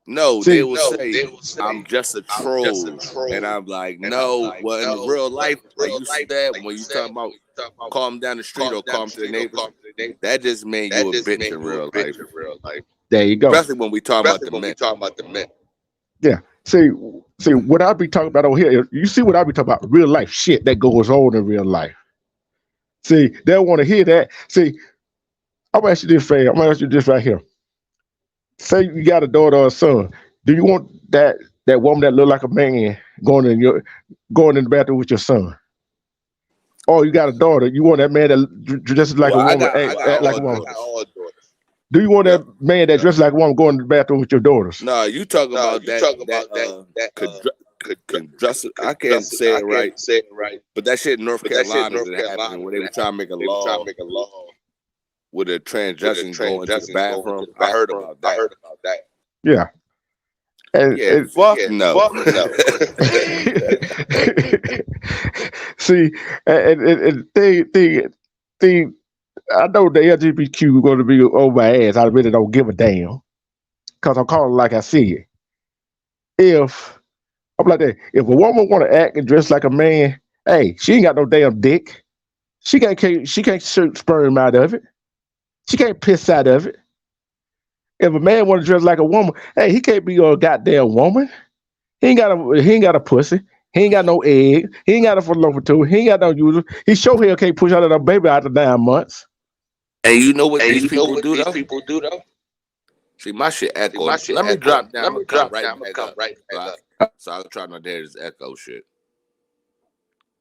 [SPEAKER 5] No,
[SPEAKER 1] See,
[SPEAKER 5] they will say I'm just a troll, and I'm like, no. Well, in the real life, are you that when you talking about calm down the street or calm to the neighbors? That just mean you a bitch in real life.
[SPEAKER 1] there you go.
[SPEAKER 5] Especially when we talking about the men.
[SPEAKER 1] Yeah. See what I be talking about over here. You see what I be talking about? Real life shit that goes on in real life. See, they don't want to hear that. See, I'm gonna ask you this, Fred. I'm gonna ask you this right here. Say you got a daughter or a son. Do you want that woman that look like a man going in the bathroom with your son? Or you got a daughter, you want that man that dresses like
[SPEAKER 5] Well,
[SPEAKER 1] a woman,
[SPEAKER 5] I got
[SPEAKER 1] act like a
[SPEAKER 5] all
[SPEAKER 1] woman.
[SPEAKER 5] daughters.
[SPEAKER 1] Do you want that man that dressed like a woman going to the bathroom with your daughters?
[SPEAKER 5] No, you talking about I can't say it right, but that shit in North Carolina that happened where they were trying to make a law with a transgression going to the bathroom. I heard about that.
[SPEAKER 1] Yeah.
[SPEAKER 5] Fuck no.
[SPEAKER 1] See, and thing, I know the LGBTQ going to be over my ass. I really don't give a damn because I'm calling like I see it. If I'm like that, if a woman want to act and dress like a man, hey, she ain't got no damn dick. She can't shoot sperm out of it. She can't piss out of it. If a man want to dress like a woman, hey, he can't be a goddamn woman. He ain't got a pussy. He ain't got no egg. He ain't got a fallopian tube. He ain't got no uterus. He sure hell can't push out of a baby after 9 months.
[SPEAKER 5] And you know what these people do though? See, my shit echo. Let me drop down. I'm gonna come right back up. So I'll try not to hear this echo shit.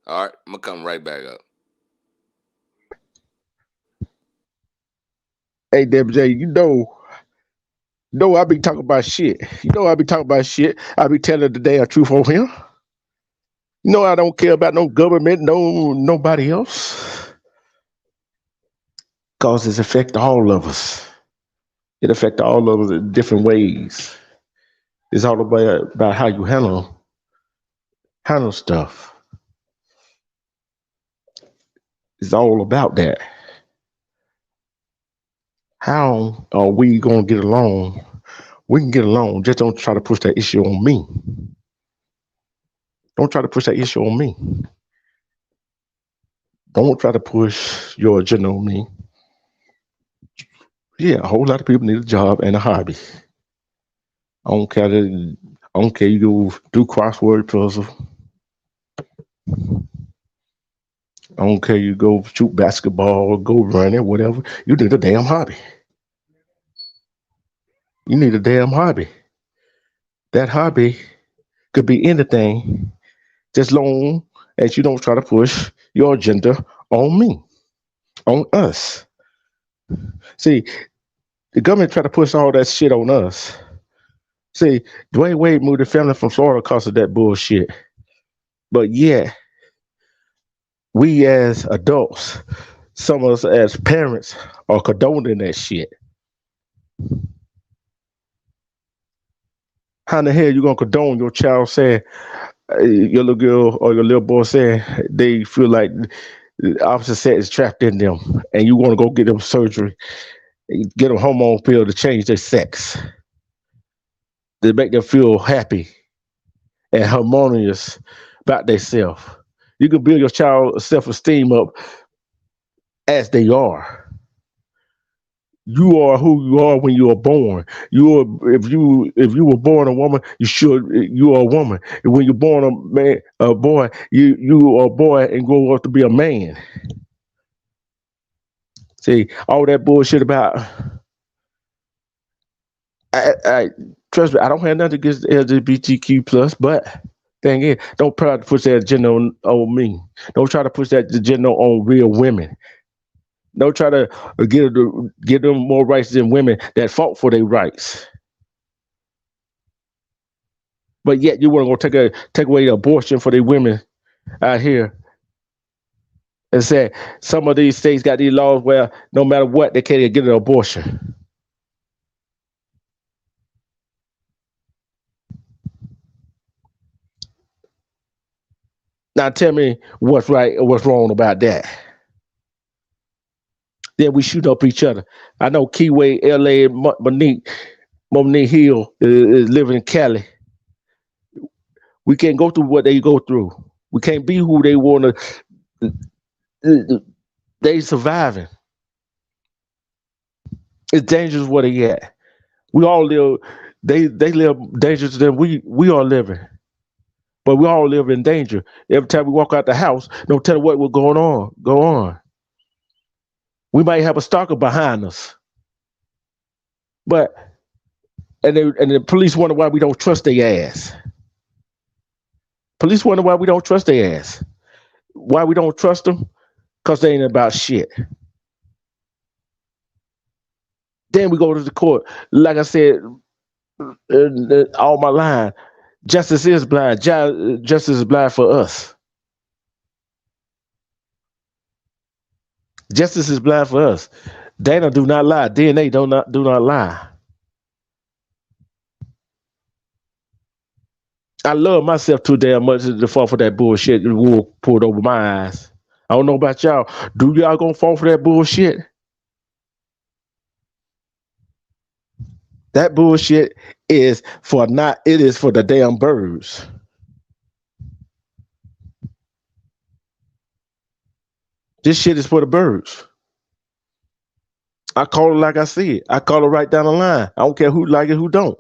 [SPEAKER 5] All right, I'm gonna come right back up.
[SPEAKER 1] Hey, WJ, you know I be talking about shit. You know I be talking about shit. I be telling the damn truth on here. You know I don't care about no government, nobody else. Cause it's affect all of us. It affect all of us in different ways. It's all about how you handle stuff. It's all about that. How are we gonna get along? We can get along. Just don't try to push that issue on me. Don't try to push that issue on me. Don't try to push your agenda on me. Yeah, a whole lot of people need a job and a hobby. I don't care. I don't care. You go do crossword puzzle. I don't care. You go shoot basketball, go running, whatever. You need a damn hobby. You need a damn hobby. That hobby could be anything, just long as you don't try to push your agenda on me, on us. See, the government try to push all that shit on us. See, Dwayne Wade moved the family from Florida because of that bullshit. But yeah, we as adults, some of us as parents, are condoning that shit. How in the hell you gonna condone your child saying, your little girl or your little boy saying they feel like the opposite sex is trapped in them, and you want to go get them surgery, get them hormone pill to change their sex, to make them feel happy and harmonious about themselves. You can build your child self-esteem up as they are. You are who you are when you are born. You are if you were born a woman, you are a woman. And when you're born a boy, you are a boy and grow up to be a man. See, all that bullshit about I trust me, I don't have nothing against LGBTQ plus, but thing is, don't try to push that agenda on me. Don't try to push that agenda on real women. Don't try to give them more rights than women that fought for their rights. But yet you want to take away the abortion for the women out here and say some of these states got these laws where no matter what they can't get an abortion. Now tell me what's right or what's wrong about that. Then we shoot up each other. I know Keyway, LA, Monique Hill is living in Cali. We can't go through what they go through. We can't be who they want to. They surviving. It's dangerous where they at. We all live. They live dangerous than we are living. But we all live in danger. Every time we walk out the house, don't tell what we're going on. Go on. We might have a stalker behind us. But and the police wonder why we don't trust their ass. Police wonder why we don't trust their ass. Why we don't trust them? Because they ain't about shit. Then we go to the court. Like I said, all my line, justice is blind. Justice is blind for us. Justice is blind for us. Dana do not lie. DNA do not lie. I love myself too damn much to fall for that bullshit the wool pulled over my eyes. I don't know about y'all. Do y'all gonna fall for that bullshit? That bullshit is for the damn birds. This shit is for the birds. I call it like I see it. I call it right down the line. I don't care who like it, who don't.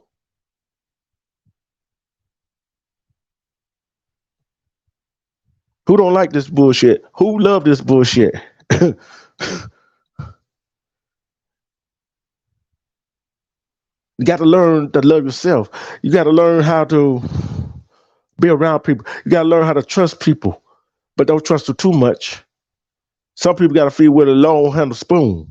[SPEAKER 1] Who don't like this bullshit? Who love this bullshit? You got to learn to love yourself. You got to learn how to be around people. You got to learn how to trust people, but don't trust them too much. Some people got to feed with a long handle spoon.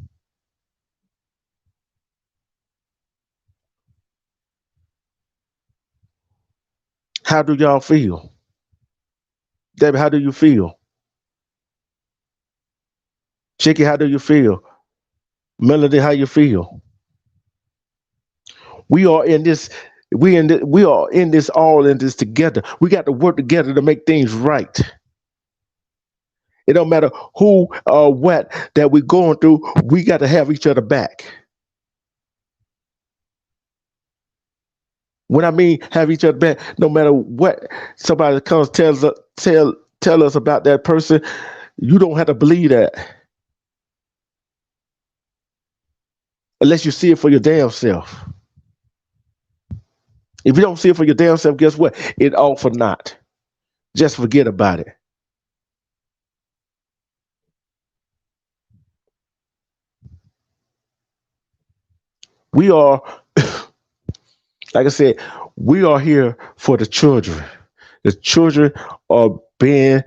[SPEAKER 1] How do y'all feel? Debbie, how do you feel? Chicky, how do you feel? Melody, how you feel? We are in this. We are in this all in this together. We got to work together to make things right. It don't matter who or what that we're going through. We got to have each other back. When I mean have each other back, no matter what somebody comes tell us about that person, you don't have to believe that unless you see it for your damn self. If you don't see it for your damn self, guess what? It all for naught. Just forget about it. We are, like I said, we are here for the children. The children are being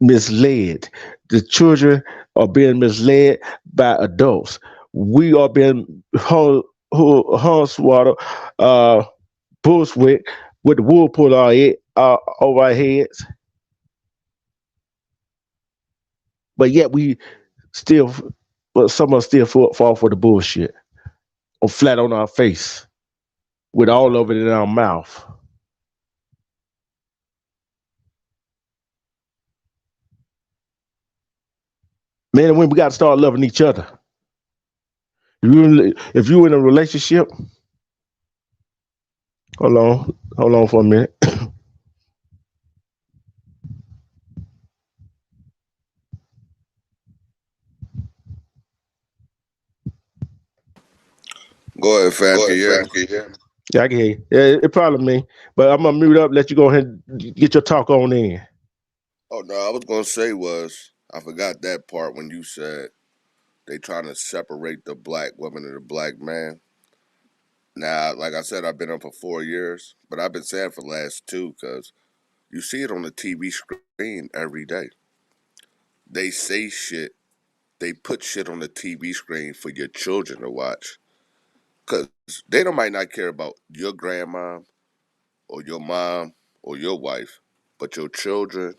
[SPEAKER 1] misled. The children are being misled by adults. We are being hornswoggled, bullswick with the wool pulled over our heads. But yet some of us still fall for the bullshit or flat on our face with all of it in our mouth. Men and women, we got to start loving each other. If you're in a relationship, hold on for a minute.
[SPEAKER 5] Go ahead, fam.
[SPEAKER 3] Go
[SPEAKER 5] Can
[SPEAKER 3] ahead,
[SPEAKER 5] you hear me?
[SPEAKER 3] fam. Can you hear me?
[SPEAKER 1] Yeah, I can hear you. Yeah, it probably me, but I'm gonna mute up. Let you go ahead and get your talk on in.
[SPEAKER 5] Oh no, I was gonna say was I forgot that part when you said they trying to separate the black woman and the black man. Now, like I said, I've been up for 4 years, but I've been saying for the last two because you see it on the TV screen every day. They say shit. They put shit on the TV screen for your children to watch because they don't might not care about your grandma or your mom or your wife, but your children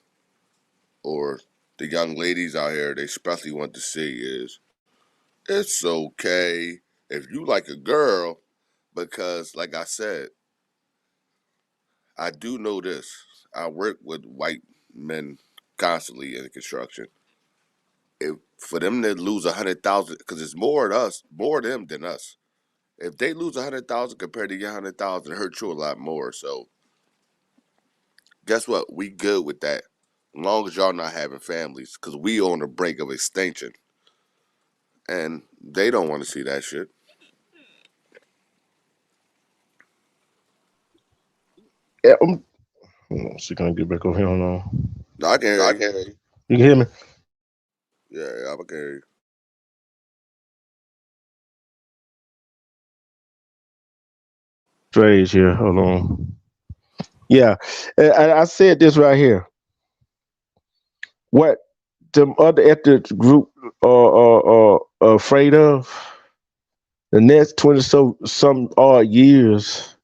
[SPEAKER 5] or the young ladies out here, they especially want to see is it's okay if you like a girl because, like I said, I do know this. I work with white men constantly in construction. If for them to lose 100,000, because it's more of us, more of them than us. If they lose 100,000 compared to your 100,000, it hurts you a lot more. So guess what? We good with that, as long as y'all not having families, because we on the brink of extinction, and they don't want to see that shit.
[SPEAKER 1] Yeah, hold on, so can I get back over here? Hold on.
[SPEAKER 5] No, I can
[SPEAKER 3] No,
[SPEAKER 5] hear
[SPEAKER 3] I
[SPEAKER 5] you.
[SPEAKER 3] can't hear you.
[SPEAKER 1] You can hear me?
[SPEAKER 5] Yeah, I can hear you.
[SPEAKER 1] Strange here. Hold on. Yeah, I said this right here. What the other ethnic group are afraid of the next 20 so some odd years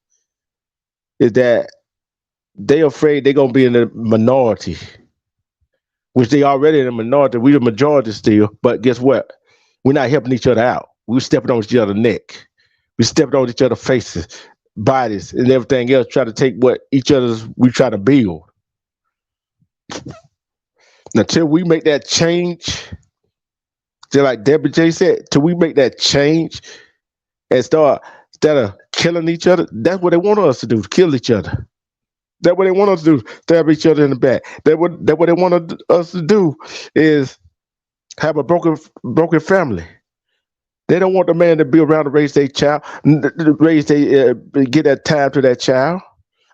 [SPEAKER 1] is that they afraid they're gonna be in the minority, which they already in the minority. We the majority still, but guess what? We're not helping each other out. We stepping on each other's neck. We stepping on each other's faces, bodies, and everything else, try to take what each other's we try to build. Until we make that change, just like Debbie J said, till we make that change and start instead of killing each other, that's what they want us to do, to kill each other. That's what they want us to do, stab each other in the back. That what they want us to do is have a broken family. They don't want the man to be around to raise their child, raise their get that time to that child.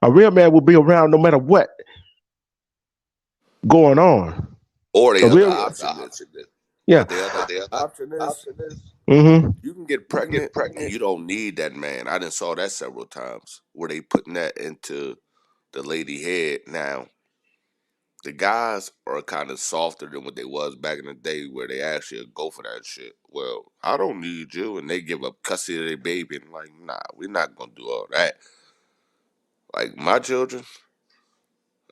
[SPEAKER 1] A real man will be around no matter what going on.
[SPEAKER 5] Or
[SPEAKER 1] A
[SPEAKER 5] the other
[SPEAKER 1] real,
[SPEAKER 5] option is,
[SPEAKER 1] yeah.
[SPEAKER 5] but the other option is
[SPEAKER 1] Mm-hmm.
[SPEAKER 5] you can get pregnant and you don't need that man. I done saw that several times where they putting that into the lady head. Now the guys are kind of softer than what they was back in the day, where they actually go for that shit. Well, I don't need you, and they give up custody of their baby, and like, nah, we're not gonna do all that. Like my children,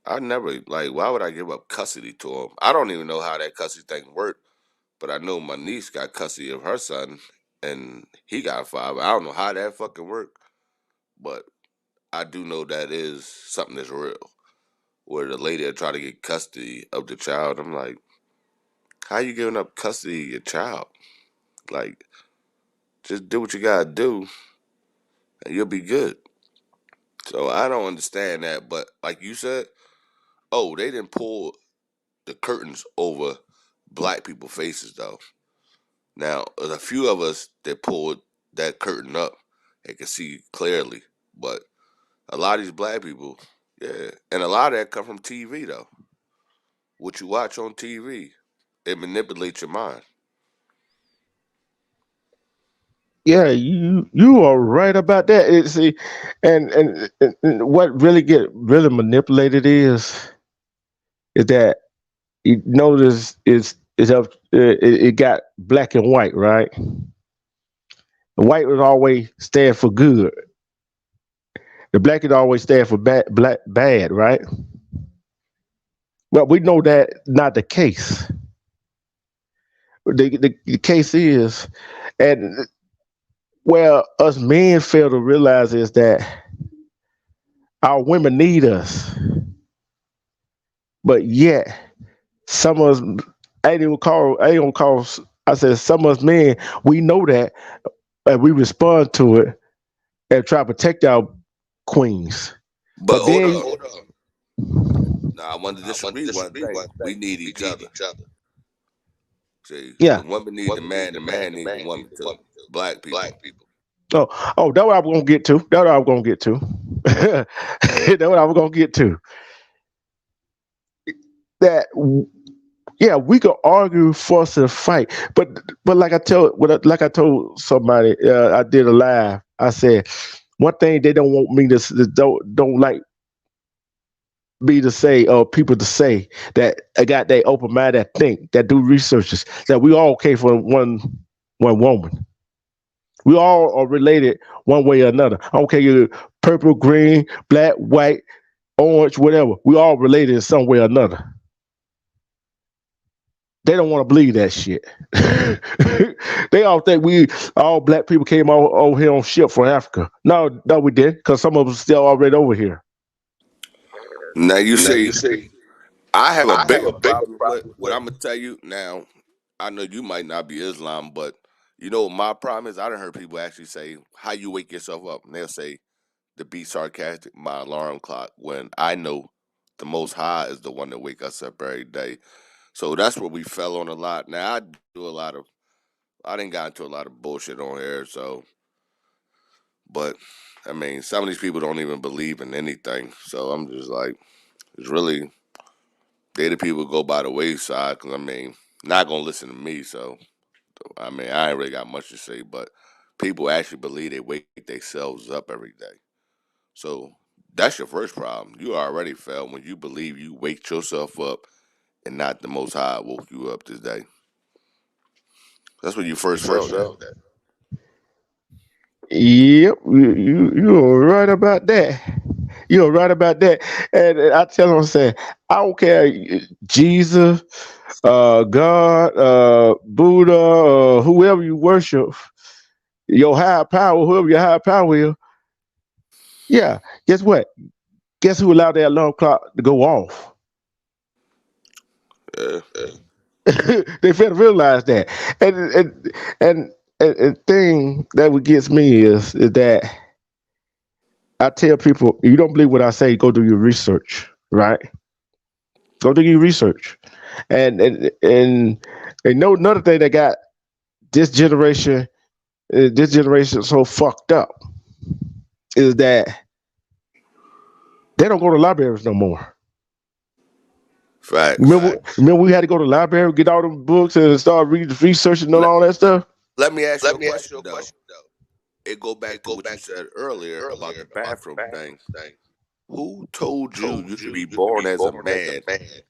[SPEAKER 5] I never like. Why would I give up custody to them? I don't even know how that custody thing worked, but I know my niece got custody of her son, and he got five. I don't know how that fucking worked, but I do know that is something that's real. Where the lady will try to get custody of the child, I'm like, how you giving up custody of your child? Like, just do what you gotta do, and you'll be good. So I don't understand that, but like you said, oh, they didn't pull the curtains over black people faces though. Now, there's a few of us that pulled that curtain up and can see clearly, but a lot of these black people, yeah, and a lot of that come from TV though. What you watch on TV, it manipulates your mind.
[SPEAKER 1] Yeah, you are right about that. See, and what really get really manipulated is that you notice is up it got black and white, right? The white would always stand for good. The black would always stand for bad, right? But we know that not the case. The case is, and where us men fail to realize is that our women need us, but yet some of us, I ain't gonna call. I said some of us men, we know that, and we respond to it and try to protect our queens.
[SPEAKER 5] But
[SPEAKER 1] But
[SPEAKER 5] hold
[SPEAKER 1] then,
[SPEAKER 5] up, now I want to disagree one thing. We need each other. See,
[SPEAKER 1] yeah,
[SPEAKER 5] the woman need the man needs the woman too. Black people.
[SPEAKER 1] That's what I'm gonna get to. That's what I'm gonna get to. That's what I'm gonna get to. That yeah, we could argue, fuss, and fight, but like I told somebody, I did a live. I said one thing they don't want me to don't like me to say or people to say that I got that open mind that think that do researches that we all came from one woman. We all are related one way or another. I don't care you purple, green, black, white, orange, whatever. We all related in some way or another. They don't want to believe that shit. They all think we all black people came over here on ship from Africa. No, no, we did, because some of us still already over here.
[SPEAKER 5] Now you see, I have a bigger problem with what I'm gonna tell you now. I know you might not be Islam, but you know what my problem is. I done heard people actually say, "How you wake yourself up?" And they'll say, "To be sarcastic, my alarm clock." When I know the Most High is the one that wake us up every day. So that's where we fell on a lot. Now I didn't got into a lot of bullshit on here. So, but I mean, some of these people don't even believe in anything. So I'm just like, it's really they the people who go by the wayside. Because I mean, not gonna listen to me. So I mean, I ain't really got much to say. But people actually believe they wake themselves up every day. So that's your first problem. You already failed when you believe you wake yourself up and not the Most High woke you up this day. That's when you first failed at.
[SPEAKER 1] Yep, you're right about that. You're right about that. And I tell them, I say, I don't care, Jesus, God, Buddha, whoever you worship, your higher power, whoever your higher power is. Yeah, guess what? Guess who allowed that alarm clock to go off?
[SPEAKER 5] Yeah.
[SPEAKER 1] They fail to realize that. And and thing that what gets me is that I tell people, you don't believe what I say, go do your research, right? Go do your research. And know another thing that got this generation so fucked up is that they don't go to libraries no more.
[SPEAKER 5] Facts.
[SPEAKER 1] Remember we had to go to the library, get all them books and start researching and
[SPEAKER 5] Let,
[SPEAKER 1] all that stuff?
[SPEAKER 5] let me ask you a question though. It go back to what you said earlier about the bathroom thing. Who told you could be born as a man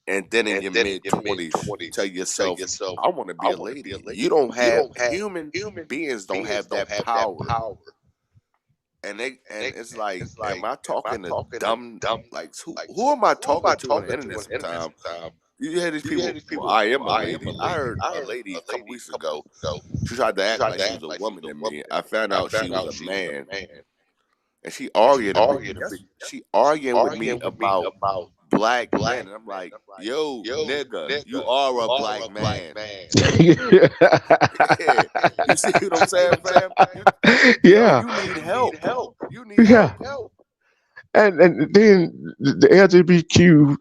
[SPEAKER 5] and then in your mid 20s tell yourself, I want to be a lady? You don't have human beings don't have that power. And it's like, am I talking to dumb like who am I talking to on the internet sometimes? You hear these people, well, I am a lady. I heard a lady a couple weeks ago. She tried to act like she was a woman to me. I found out she was a man. And she arguing with me. She arguing with me about black men. And I'm like, yo, nigga, you are a black man. Yeah. You see what I'm saying, fam? Yo,
[SPEAKER 1] Yeah,
[SPEAKER 5] you need help. You need
[SPEAKER 1] yeah.
[SPEAKER 5] help.
[SPEAKER 1] And then the LGBTQ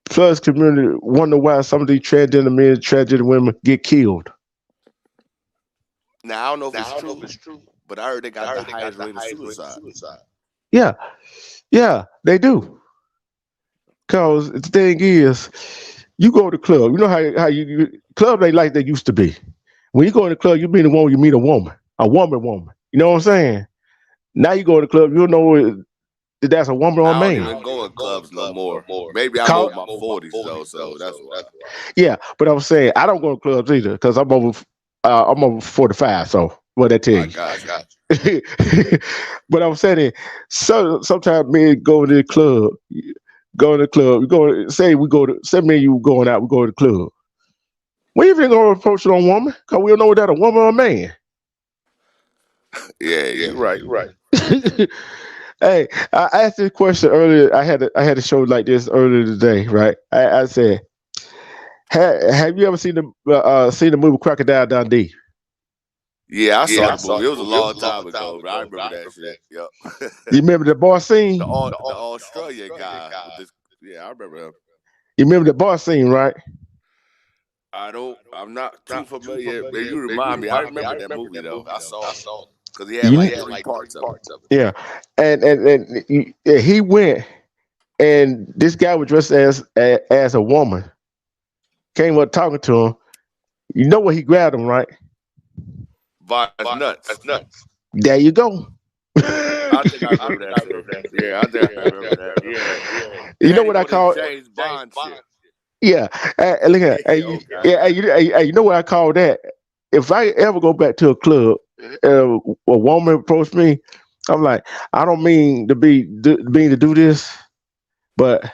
[SPEAKER 1] plus community wonder why some of these transgender men, transgender women get killed.
[SPEAKER 5] Now I don't know if it's true, but I heard they got the highest rate of suicide.
[SPEAKER 1] Yeah, yeah, they do. Cause the thing is, you go to the club. You know how club ain't like they used to be. When you go in the club, you meet you meet a woman. You know what I'm saying? Now you go to the club, you don't know if that's a woman or a
[SPEAKER 5] I don't
[SPEAKER 1] man.
[SPEAKER 5] even go in clubs no more. Maybe I'm
[SPEAKER 1] Call,
[SPEAKER 5] over my 40s though, so that's why.
[SPEAKER 1] yeah, but I'm saying I don't go to clubs either because I'm over 45. So what that tell
[SPEAKER 5] I
[SPEAKER 1] you?
[SPEAKER 5] got you.
[SPEAKER 1] But I'm saying sometimes men go to the club, go to the club. We go say we go to say me and you going out. We go to the club. We even gonna approach it on woman because we don't know whether that a woman or a man.
[SPEAKER 5] Yeah, you're right.
[SPEAKER 1] Hey, I asked this question earlier. I had a show like this earlier today, right? I said, have you ever seen the movie Crocodile Dundee?
[SPEAKER 5] Yeah, I saw the movie. It was a long time ago, but I remember that shit. Yep.
[SPEAKER 1] You remember the bar scene?
[SPEAKER 5] The Australian guy with this. Yeah, I remember him.
[SPEAKER 1] You remember the bar scene, right?
[SPEAKER 5] I'm not too familiar. Man, you remind me. I remember that movie though. I saw it. because he had
[SPEAKER 1] You,
[SPEAKER 5] like three parts of it.
[SPEAKER 1] yeah, he went, and this guy was dressed as a woman. Came up talking to him. You know what he grabbed him, right?
[SPEAKER 5] Vice nuts.
[SPEAKER 1] There you go.
[SPEAKER 5] I think I remember that shit. Yeah, I think I remember that. Yeah.
[SPEAKER 1] You know
[SPEAKER 5] Then he
[SPEAKER 1] what I
[SPEAKER 5] go to
[SPEAKER 1] call?
[SPEAKER 5] James Bond shit.
[SPEAKER 1] Yeah, look at
[SPEAKER 5] Yeah, okay.
[SPEAKER 1] yeah. You know what I call that? If I ever go back to a club, a woman approach me, I'm like, I don't mean to do this, but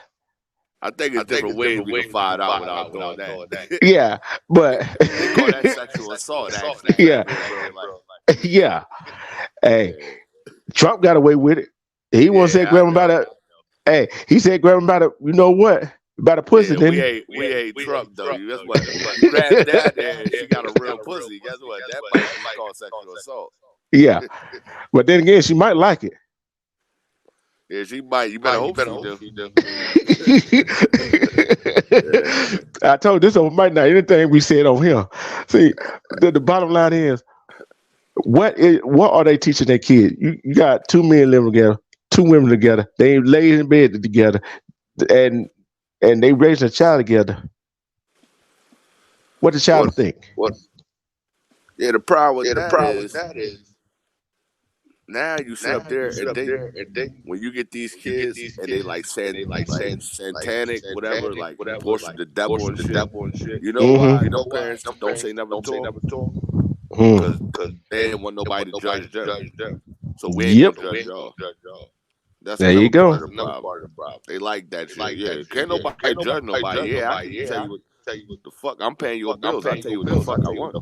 [SPEAKER 5] I think it's different ways we can find out without doing that.
[SPEAKER 1] yeah, but
[SPEAKER 5] They call that sexual assault, actually.
[SPEAKER 1] yeah,
[SPEAKER 5] Back in real life.
[SPEAKER 1] yeah. Hey,
[SPEAKER 5] Yeah,
[SPEAKER 1] Trump got away with it. He once said
[SPEAKER 5] yeah, I
[SPEAKER 1] grab him by
[SPEAKER 5] know.
[SPEAKER 1] the. Hey, he said grab him by the. You know what? By the pussy,
[SPEAKER 5] Yeah,
[SPEAKER 1] didn't
[SPEAKER 5] we ain't Trump though. You That's what you grab that and she got a real pussy. Guess what? That might be called sexual assault.
[SPEAKER 1] he? Yeah, but then again, she might like it.
[SPEAKER 5] Yeah, she might. You better hope she do. Yeah.
[SPEAKER 1] I told this over might not anything we said over here. See, the bottom line is what are they teaching their kids? You got two men living together, two women together. They lay in bed together, and they raising a child together. What the child think?
[SPEAKER 5] Yeah, the problem with that is now you sit up there and they when you get these kids and they like satanic whatever like worship the devil and shit. You know why
[SPEAKER 1] Mm-hmm.
[SPEAKER 5] no parents don't say nothing to them? Because
[SPEAKER 1] Mm.
[SPEAKER 5] they didn't want nobody to judge them. So we ain't
[SPEAKER 1] Yep.
[SPEAKER 5] gonna judge y'all. That's
[SPEAKER 1] There you
[SPEAKER 5] another
[SPEAKER 1] go.
[SPEAKER 5] part of the problem. They like that shit. Yeah, can't nobody judge nobody. Yeah, I can tell you what the fuck. I'm paying your bills. I tell you what the fuck I want.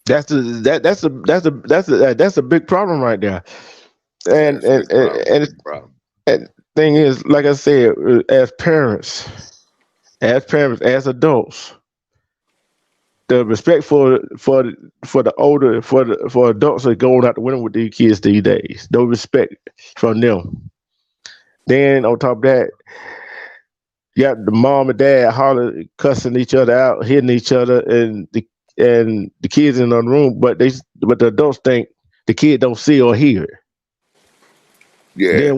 [SPEAKER 1] That's a big problem right there.
[SPEAKER 5] Yeah,
[SPEAKER 1] And
[SPEAKER 5] it's a
[SPEAKER 1] and
[SPEAKER 5] big
[SPEAKER 1] and,
[SPEAKER 5] problem.
[SPEAKER 1] and, and thing is, like I said, as parents, as adults, the respect for the older for adults are going out the window with these kids these days. No respect from them. Then on top of that, you got the mom and dad hollering, cussing each other out, hitting each other, and the kids in the room, but the adults think the kid don't see or hear it.
[SPEAKER 5] Yeah,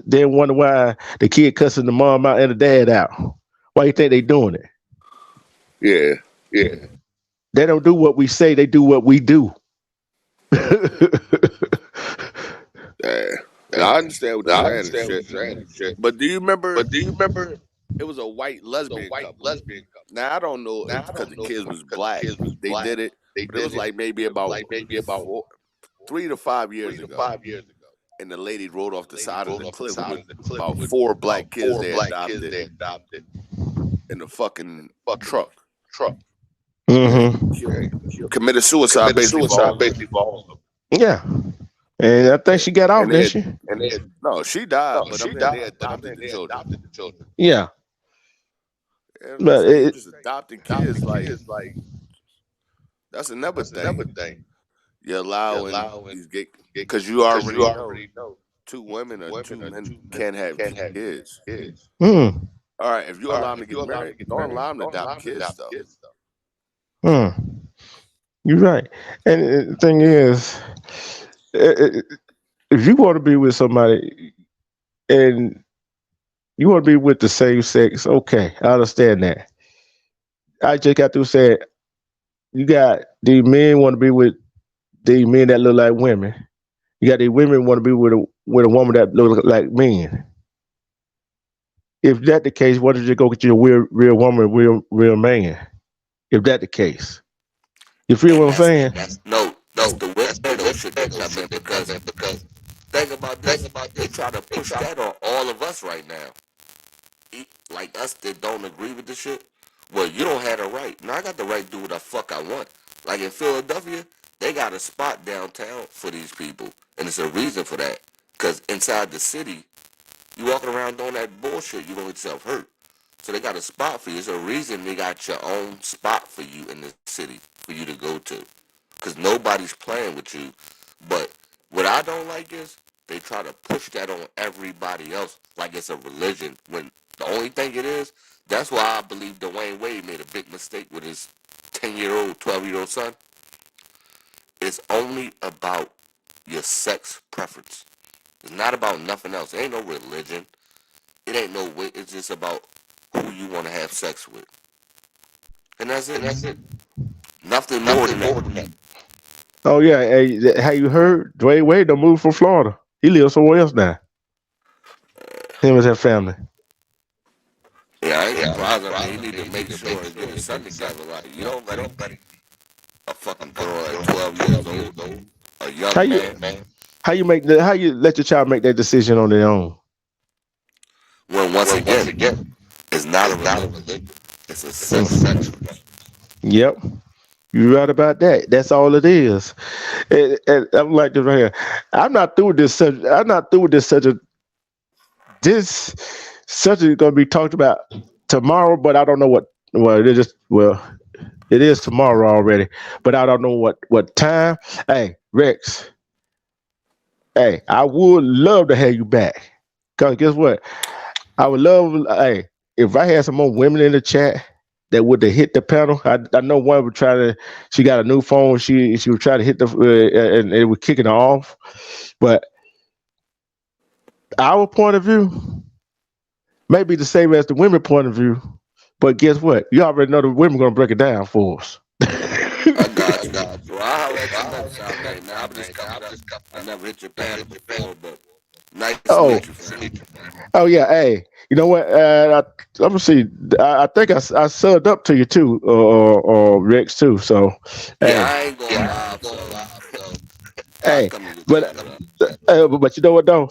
[SPEAKER 1] Then wonder why the kid cussing the mom out and the dad out. Why you think they doing it?
[SPEAKER 5] yeah,
[SPEAKER 1] They don't do what we say, they do what we do.
[SPEAKER 5] yeah. And I understand what you're saying and shit. But do you remember it was a white lesbian couple? Now I don't know if because the kids was black they did it, but it was like maybe about 3 to 5 years ago. And the lady rode off the side of the cliff with about four black kids they adopted in a fucking truck. And
[SPEAKER 1] Hmm.
[SPEAKER 5] committed suicide basically for all of them.
[SPEAKER 1] Yeah. And I think she got off,
[SPEAKER 5] And they
[SPEAKER 1] didn't
[SPEAKER 5] had,
[SPEAKER 1] she?
[SPEAKER 5] no, she died, but I'm saying they adopted the children.
[SPEAKER 1] Yeah.
[SPEAKER 5] And I'm
[SPEAKER 1] But
[SPEAKER 5] saying you
[SPEAKER 1] it,
[SPEAKER 5] just adopting kids, like that's another thing. You're allowing these gay because you already know two women or two men can't have kids.
[SPEAKER 1] hmm,
[SPEAKER 5] All right, if you allow them to get married, don't allow them to adopt kids though.
[SPEAKER 1] hmm. You're right. And the thing is, uh, if you want to be with somebody and you want to be with the same sex, okay, I understand that. I just got through saying you got the men want to be with the men that look like women. You got the women want to be with a woman that look like men. If that the case, why don't you go get you a real woman, real man? If that the case, you feel what
[SPEAKER 5] And
[SPEAKER 1] I'm saying?
[SPEAKER 5] that's the weirdo shit they come in because think about this. They try to push that on all of us right now. Like us that don't agree with the shit. Well, you don't have the right. Now I got the right to do what the fuck I want. Like in Philadelphia, they got a spot downtown for these people, and it's a reason for that. Cause inside the city, you walking around doing that bullshit, you gonna get yourself hurt. So they got a spot for you. There's a reason they got your own spot for you in the city for you to go to. Cause nobody's playing with you. But what I don't like is they try to push that on everybody else like it's a religion. When the only thing it is, that's why I believe Dwayne Wade made a big mistake with his 10-year-old, 12-year-old son, it's only about your sex preference. It's not about nothing else. It ain't no religion. It ain't no way. It's just about who you want to have sex with. And that's it. Nothing more than that.
[SPEAKER 1] Oh yeah, hey, how you heard? Dwayne Wade done moved from Florida. He lives somewhere else now. Him and his family.
[SPEAKER 5] Yeah, I ain't surprised. I mean, he need to make sure and get his son together. Like, you don't let a fucking girl at 12 years old, a
[SPEAKER 1] How
[SPEAKER 5] young
[SPEAKER 1] you
[SPEAKER 5] man,
[SPEAKER 1] how you let your child make that decision on their own?
[SPEAKER 5] when once again, it's not a religion. It's a sex preference.
[SPEAKER 1] Yep, you're right about that. That's all it is. And I'm like this right here. I'm not through with this subject. I'm not through with this subject. This subject is going to be talked about tomorrow, but I don't know what. Well, it is tomorrow already, but I don't know what time. Hey, Rex. Hey, I would love to have you back. Cause guess what? I would love. Hey, if I had some more women in the chat that would have hit the panel. I know one would try to. She got a new phone. She would try to hit the and it was kicking her off. But our point of view may be the same as the women point of view. But guess what? You already know the women gonna break it down for us.
[SPEAKER 5] I got you. Well, I'll holler at you next time, man. Now, I'm just coming up. I never hit your panel before, but nice to meet
[SPEAKER 1] Oh,
[SPEAKER 5] you, fam.
[SPEAKER 1] oh yeah. Hey, you know what? Let me see. I think I subbed up to you too, or Rex too. So,
[SPEAKER 5] Yeah,
[SPEAKER 1] hey,
[SPEAKER 5] I ain't going live, so I'll
[SPEAKER 1] hey.
[SPEAKER 5] come to your
[SPEAKER 1] But
[SPEAKER 5] channel, though.
[SPEAKER 1] but you know what though?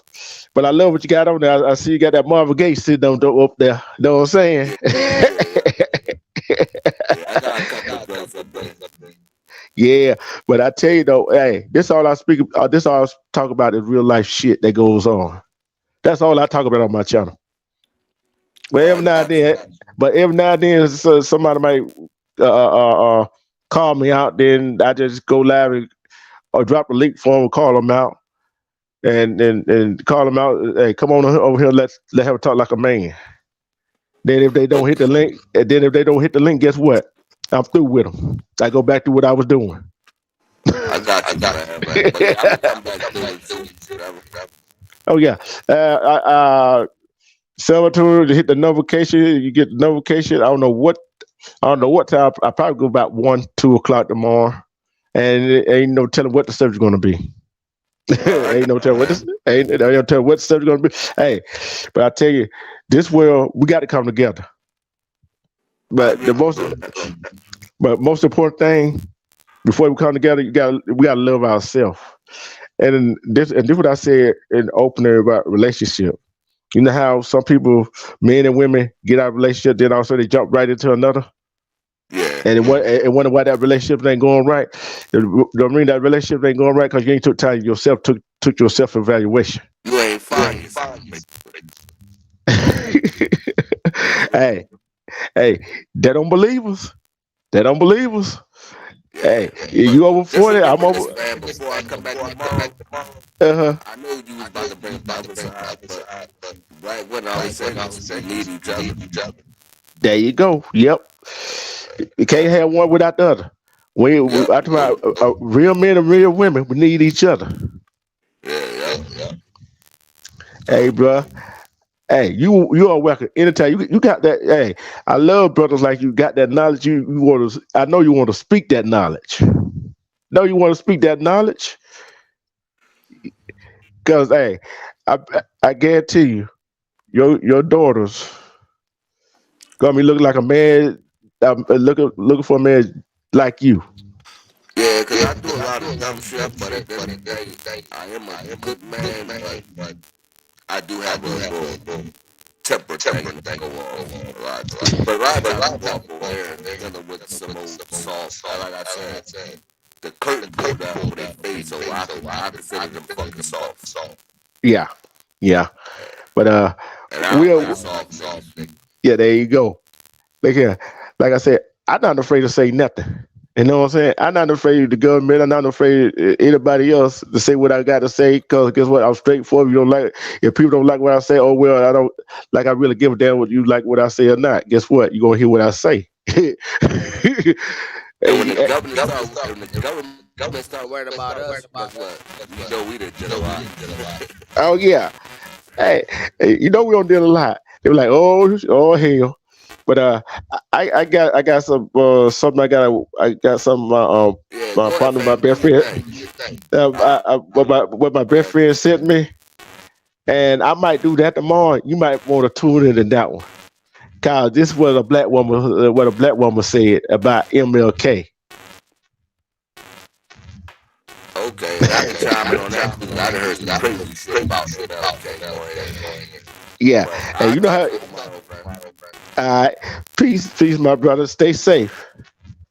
[SPEAKER 1] But I love what you got on there. I see you got that Marvin Gaye sitting on up there. You know what I'm saying?
[SPEAKER 5] Yeah, yeah, yeah. I got a couple of joints up there.
[SPEAKER 1] Yeah, but I tell you though, hey, this all I speak. This all I talk about is real life shit that goes on. That's all I talk about on my channel. But
[SPEAKER 5] I
[SPEAKER 1] every now and
[SPEAKER 5] got you.
[SPEAKER 1] then, somebody might call me out. Then I just go live or drop a link for them, call them out, and call them out. Hey, come on over here. Let her talk like a man. Then if they don't hit the
[SPEAKER 5] Okay.
[SPEAKER 1] link, and then if they don't hit the link, guess what? I'm through with them. I go back to what I was doing.
[SPEAKER 5] I got you, fam. But yeah, I'm going to come back through and shoot whatever.
[SPEAKER 1] Oh yeah. Salvatore to hit the notification. You get the notification. I don't know what time. I probably go about 1, 2 o'clock tomorrow, and it ain't no telling what the subject's gonna be.
[SPEAKER 5] All right,
[SPEAKER 1] Ain't no telling what
[SPEAKER 5] man.
[SPEAKER 1] this. Ain't no telling what the subject's gonna be. Hey, but I tell you, this world we got to come together.
[SPEAKER 5] I
[SPEAKER 1] But
[SPEAKER 5] agree
[SPEAKER 1] the
[SPEAKER 5] with
[SPEAKER 1] most,
[SPEAKER 5] you.
[SPEAKER 1] but most important thing before we come together, we got to love ourselves. And this what I said in the opening about relationship. You know how some people, men and women, get out of a relationship, then also they jump right into another,
[SPEAKER 5] Yeah.
[SPEAKER 1] and wonder why that relationship ain't going right. Don't mean that relationship ain't going right because you ain't took time yourself, took your self evaluation.
[SPEAKER 5] You ain't find yourself. That's what it
[SPEAKER 1] Hey, hey, they don't believe us. They don't believe us.
[SPEAKER 5] is.
[SPEAKER 1] Hey,
[SPEAKER 5] Yeah. But
[SPEAKER 1] you over
[SPEAKER 5] just
[SPEAKER 1] 40? I'm
[SPEAKER 5] remember
[SPEAKER 1] over.
[SPEAKER 5] this, man. Before I come back tomorrow,
[SPEAKER 1] Uh-huh.
[SPEAKER 5] I know you was about to bring up the other side, but black women, I always say this: we need each other.
[SPEAKER 1] There you go. Yep. You can't have one without the other. I talk
[SPEAKER 5] Yep.
[SPEAKER 1] about real men and real women. We need each other.
[SPEAKER 5] Yeah. Yep.
[SPEAKER 1] Hey,
[SPEAKER 5] So
[SPEAKER 1] bro. Hey, you are welcome anytime. You got that. Hey, I love brothers like you. Got that knowledge. You want to. I know you want to speak that knowledge. No, you want to speak that knowledge because hey, I I guarantee you, your daughters gonna be looking like a man. Looking for a man like you.
[SPEAKER 5] yeah, because I do a lot of dumb shit, but at the end of the day, I am a good man, but I do have a little temper thing that go off a lot of times. But a lot of times I go off over there dealing with some old salt. Like I said, the curtains go down over their face, so I consider them fucking soft.
[SPEAKER 1] Yeah, yeah. But
[SPEAKER 5] And I don't like
[SPEAKER 1] we'll
[SPEAKER 5] soft niggas.
[SPEAKER 1] yeah. There you go. Look here. Like I said, I'm not afraid to say nothing. You know what I'm saying? I'm not afraid of the government. I'm not afraid of anybody else to say what I got to say. Because guess what? I'm straightforward. You don't like if people don't like what I say. Oh well, I don't like. I really give a damn what you like what I say or not. Guess what? You are gonna hear what I say.
[SPEAKER 5] And when the government start worrying about us, guess what? You know we did a lot.
[SPEAKER 1] Oh yeah. Hey, you know we don't deal a lot. They were like, oh hell. But I got some something I got some
[SPEAKER 5] Yeah,
[SPEAKER 1] my
[SPEAKER 5] go ahead,
[SPEAKER 1] partner, my
[SPEAKER 5] fam. Do
[SPEAKER 1] best
[SPEAKER 5] your
[SPEAKER 1] friend,
[SPEAKER 5] thing.
[SPEAKER 1] what my best friend sent me, and I might do that tomorrow. You might want to tune in to that one, cause this was a black woman what a black woman said about MLK.
[SPEAKER 5] Okay, and I can chime in on that too, because I done heard some crazy shit about MLK going.
[SPEAKER 1] Yeah,
[SPEAKER 5] But
[SPEAKER 1] and
[SPEAKER 5] I
[SPEAKER 1] you know how.
[SPEAKER 5] catch you tomorrow, fam.
[SPEAKER 1] All right, peace, my brother. Stay safe.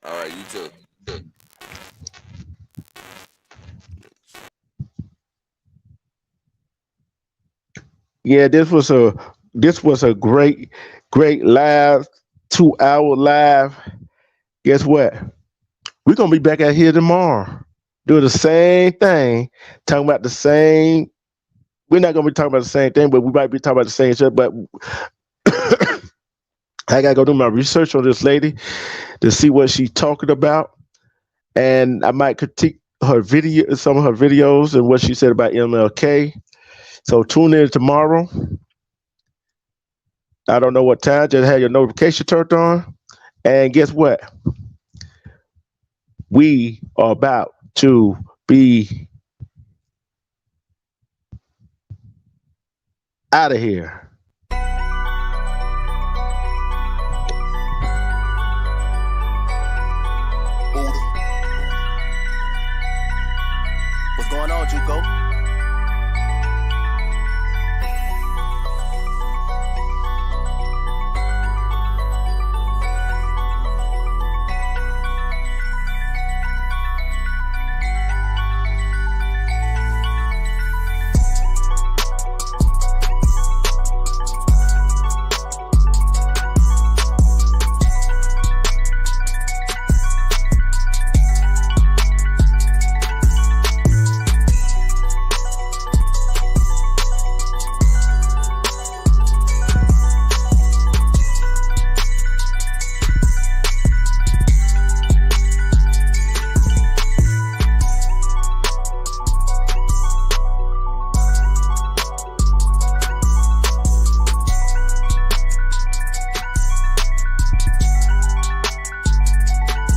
[SPEAKER 5] All right, you too.
[SPEAKER 1] Yeah, this was a great live 2 hour live. Guess what? We're gonna be back out here tomorrow, doing the same thing, talking about the same. We're not gonna be talking about the same thing, but we might be talking about the same shit. But I gotta go do my research on this lady to see what she's talking about, and I might critique her video, some of her videos, and what she said about MLK. So tune in tomorrow. I don't know what time. Just have your notification turned on, and guess what? We are about to be out of here.